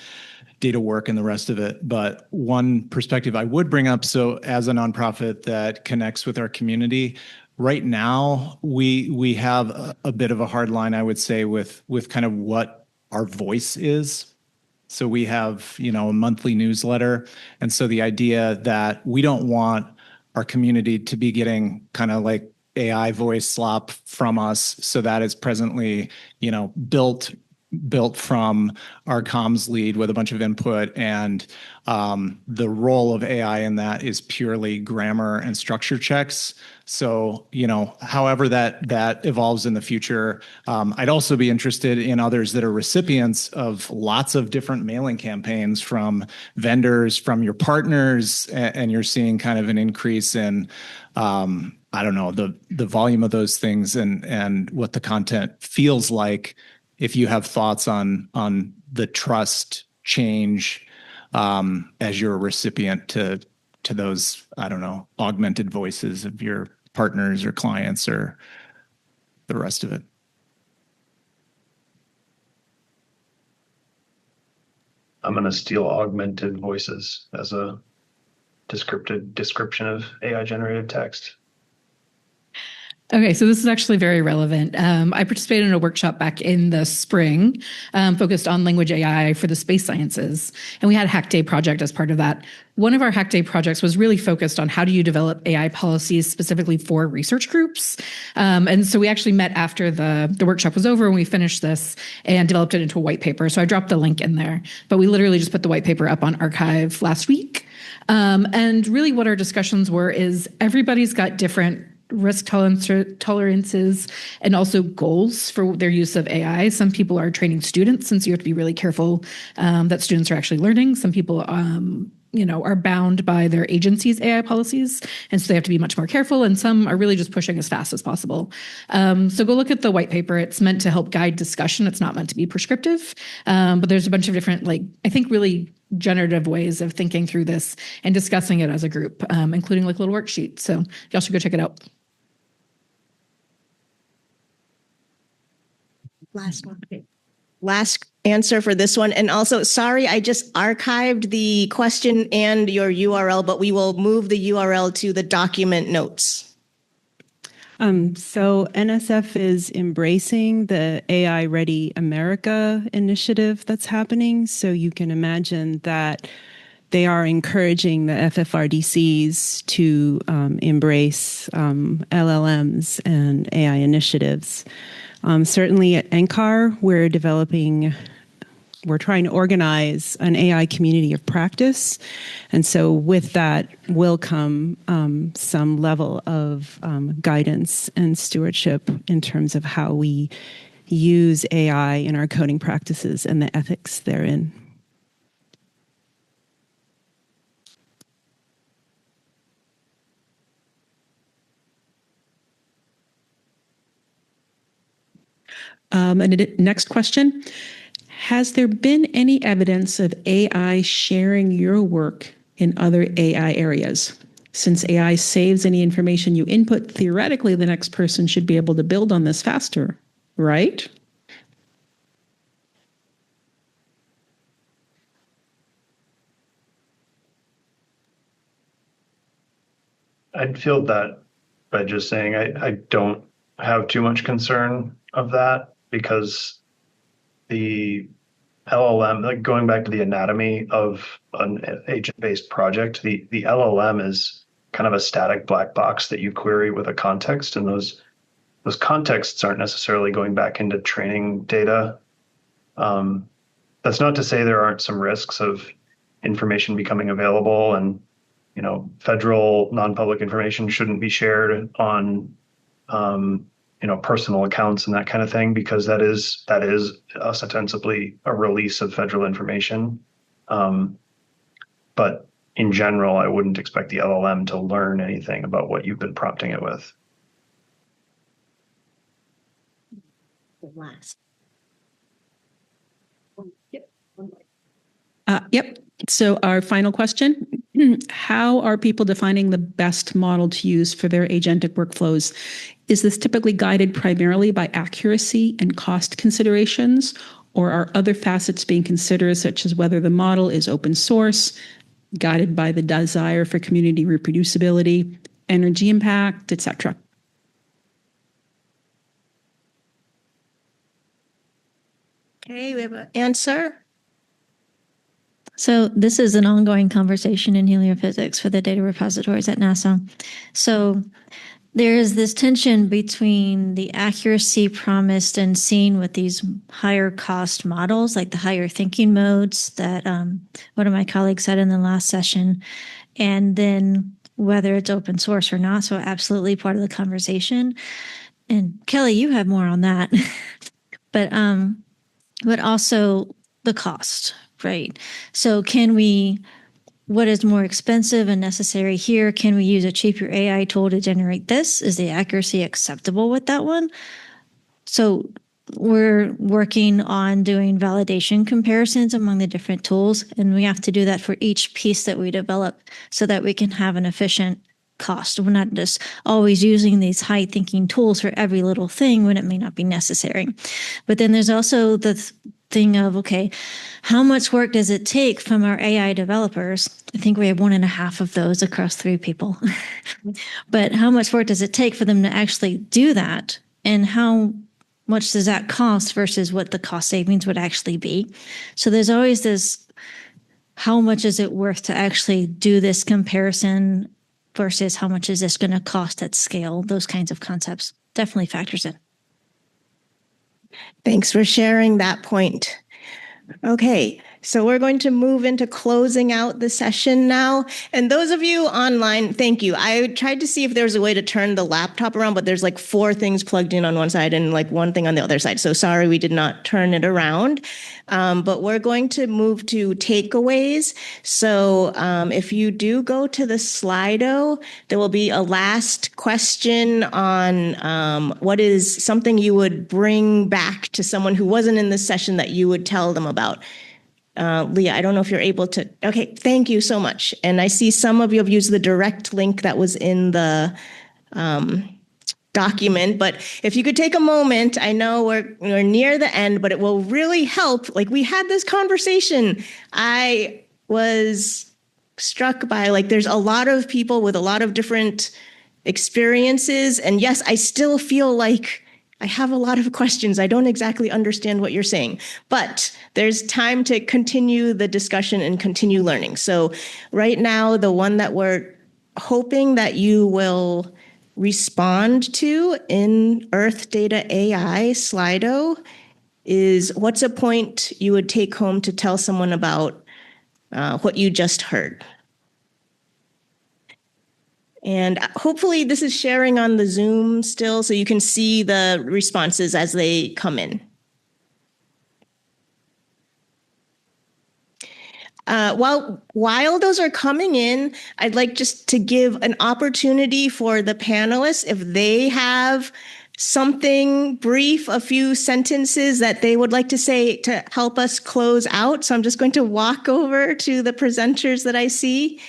data work and the rest of it. But one perspective I would bring up, so as a nonprofit that connects with our community, right now we have a bit of a hard line, I would say, with kind of what our voice is So we have, a monthly newsletter. And so the idea that we don't want our community to be getting kind of like AI voice slop from us. So that is presently, built from our comms lead with a bunch of input, and the role of AI in that is purely grammar and structure checks. So, however that evolves in the future, I'd also be interested in others that are recipients of lots of different mailing campaigns from vendors, from your partners, and you're seeing kind of an increase in I don't know, the volume of those things and what the content feels like. If you have thoughts on the trust change as you're a recipient to those, I don't know, augmented voices of your partners or clients or the rest of it. I'm going to steal augmented voices as a description of AI generated text. Okay, so this is actually very relevant. I participated in a workshop back in the spring focused on language AI for the space sciences, and we had a Hack Day project as part of that. One of our Hack Day projects was really focused on how do you develop AI policies specifically for research groups. And so we actually met after the workshop was over and we finished this and developed it into a white paper. So I dropped the link in there, but we literally just put the white paper up on archive last week. And really what our discussions were is everybody's got different risk tolerances and also goals for their use of AI. Some people are training students, since you have to be really careful that students are actually learning. Some people are bound by their agency's AI policies, and so they have to be much more careful, and some are really just pushing as fast as possible. So go look at the white paper. It's meant to help guide discussion. It's not meant to be prescriptive, but there's a bunch of different, I think really generative ways of thinking through this and discussing it as a group, including little worksheets. So y'all should go check it out. Last answer for this one. And also, sorry, I just archived the question and your URL, but we will move the URL to the document notes. So NSF is embracing the AI Ready America initiative that's happening. So you can imagine that they are encouraging the FFRDCs to embrace LLMs and AI initiatives. Certainly at NCAR, we're trying to organize an AI community of practice. And so with that will come some level of guidance and stewardship in terms of how we use AI in our coding practices and the ethics therein. And the next question, has there been any evidence of AI sharing your work in other AI areas? Since AI saves any information you input, theoretically, the next person should be able to build on this faster, right? I'd field that by just saying I don't have too much concern of that, because the LLM, going back to the anatomy of an agent-based project, the LLM is kind of a static black box that you query with a context, and those contexts aren't necessarily going back into training data. That's not to say there aren't some risks of information becoming available, and federal non-public information shouldn't be shared on personal accounts and that kind of thing, because that is ostensibly a release of federal information. But in general, I wouldn't expect the LLM to learn anything about what you've been prompting it with. Yep. So our final question, how are people defining the best model to use for their agentic workflows? Is this typically guided primarily by accuracy and cost considerations, or are other facets being considered, such as whether the model is open source, guided by the desire for community reproducibility, energy impact, etc.? Okay, we have an answer. So this is an ongoing conversation in heliophysics for the data repositories at NASA. So there is this tension between the accuracy promised and seen with these higher cost models, like the higher thinking modes that one of my colleagues said in the last session, and then whether it's open source or not. So absolutely part of the conversation. And Kelly, you have more on that, but also the cost, right? So what is more expensive and necessary here? Can we use a cheaper AI tool to generate this? Is the accuracy acceptable with that one? So we're working on doing validation comparisons among the different tools, and we have to do that for each piece that we develop so that we can have an efficient cost. We're not just always using these high thinking tools for every little thing when it may not be necessary. But then there's also the thing of, okay, how much work does it take from our AI developers? I think we have 1.5 of those across 3 people. But how much work does it take for them to actually do that? And how much does that cost versus what the cost savings would actually be? So there's always this, how much is it worth to actually do this comparison versus how much is this going to cost at scale? Those kinds of concepts definitely factors in. Thanks for sharing that point. Okay, so we're going to move into closing out the session now. And those of you online, thank you. I tried to see if there was a way to turn the laptop around, but there's like 4 things plugged in on one side and like 1 thing on the other side. So sorry, we did not turn it around. But we're going to move to takeaways. So if you do go to the Slido, there will be a last question on what is something you would bring back to someone who wasn't in this session that you would tell them about. Leah, I don't know if you're able to. Okay, thank you so much. And I see some of you have used the direct link that was in the document, but if you could take a moment, I know we're near the end, but it will really help. Like, we had this conversation. I was struck by, like, there's a lot of people with a lot of different experiences. And yes, I still feel like I have a lot of questions. I don't exactly understand what you're saying, but there's time to continue the discussion and continue learning. So right now, the one that we're hoping that you will respond to in Earth Data AI Slido is, what's a point you would take home to tell someone about what you just heard? And hopefully this is sharing on the Zoom still, so you can see the responses as they come in. While those are coming in, I'd like just to give an opportunity for the panelists, if they have something brief, a few sentences that they would like to say to help us close out. So I'm just going to walk over to the presenters that I see.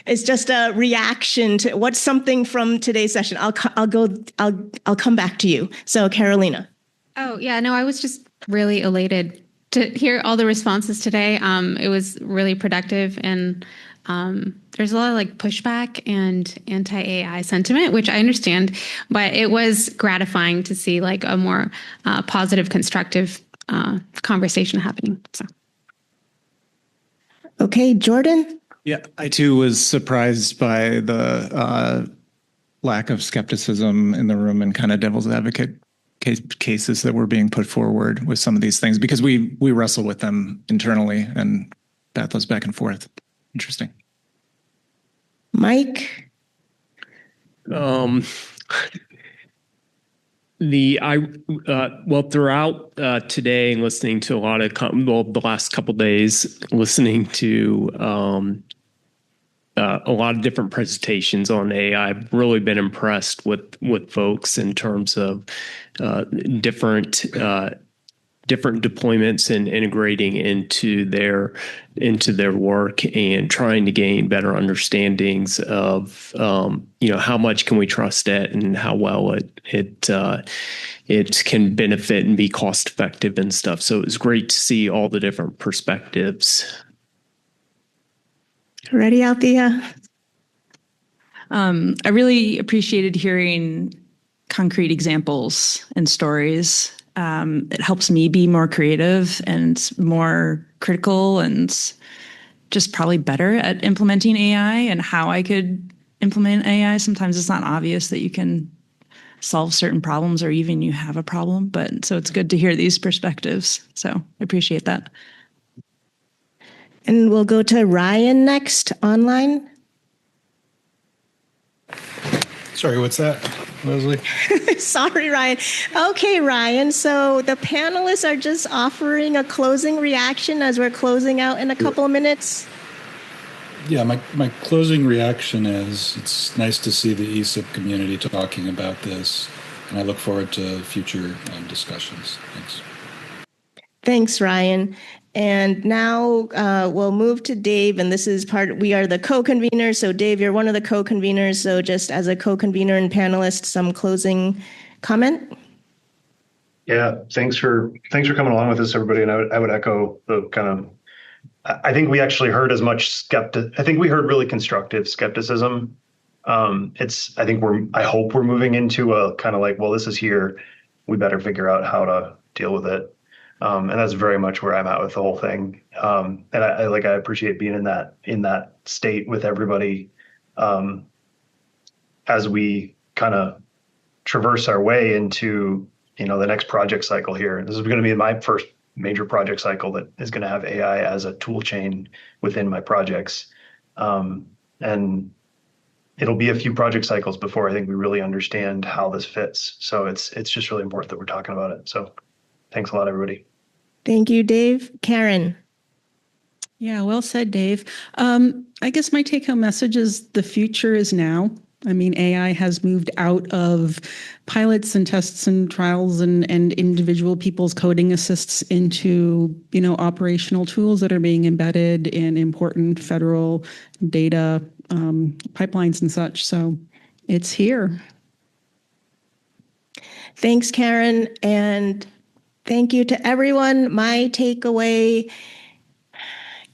It's just a reaction to what's something from today's session. I'll come back to you. So Carolina. Oh yeah, no, I was just really elated to hear all the responses today. It was really productive, and there's a lot of like pushback and anti-AI sentiment, which I understand, but it was gratifying to see like a more positive, constructive conversation happening. So. Okay, Jordan. Yeah, I too was surprised by the lack of skepticism in the room and kind of devil's advocate cases that were being put forward with some of these things, because we wrestle with them internally and bat those back and forth. Interesting. Mike? Throughout today, listening to a lot of the last couple of days, listening to a lot of different presentations on AI, I've really been impressed with folks in terms of different deployments and integrating into their work and trying to gain better understandings of how much can we trust it and how well it can benefit and be cost effective and stuff. So it was great to see all the different perspectives. Ready, Althea? I really appreciated hearing concrete examples and stories. It helps me be more creative and more critical and just probably better at implementing AI and how I could implement AI. Sometimes it's not obvious that you can solve certain problems or even you have a problem, but so it's good to hear these perspectives. So I appreciate that. And we'll go to Ryan next online. Sorry, what's that, Leslie? Sorry, Ryan. Okay, Ryan. So the panelists are just offering a closing reaction as we're closing out in a couple of minutes. Yeah, my closing reaction is it's nice to see the ESIP community talking about this, and I look forward to future discussions. Thanks. Thanks, Ryan. And now we'll move to Dave, and this is we are the co-conveners. So Dave, you're one of the co-conveners. So just as a co-convener and panelist, some closing comment? Yeah, thanks for coming along with this, everybody. And I would echo the kind of, I think we actually heard as much I think we heard really constructive skepticism. I hope we're moving into a kind of like, well, this is here. We better figure out how to deal with it. And that's very much where I'm at with the whole thing. And I appreciate being in that state with everybody as we kind of traverse our way into, the next project cycle here. This is going to be my first major project cycle that is going to have AI as a tool chain within my projects. And it'll be a few project cycles before I think we really understand how this fits. So it's just really important that we're talking about it. So thanks a lot, everybody. Thank you, Dave. Karen. Yeah, well said, Dave. I guess my take-home message is the future is now. I mean, AI has moved out of pilots and tests and trials and individual people's coding assists into, operational tools that are being embedded in important federal data pipelines and such. So it's here. Thanks, Karen. And thank you to everyone. My takeaway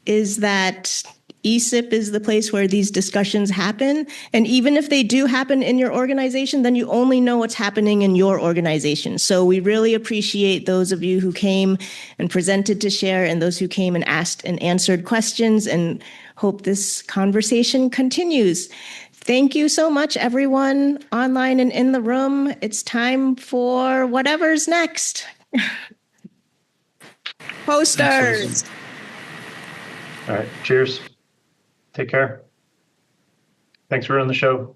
is that ESIP is the place where these discussions happen. And even if they do happen in your organization, then you only know what's happening in your organization. So we really appreciate those of you who came and presented to share and those who came and asked and answered questions, and hope this conversation continues. Thank you so much, everyone online and in the room. It's time for whatever's next. Posters. All right. Cheers. Take care. Thanks for running the show.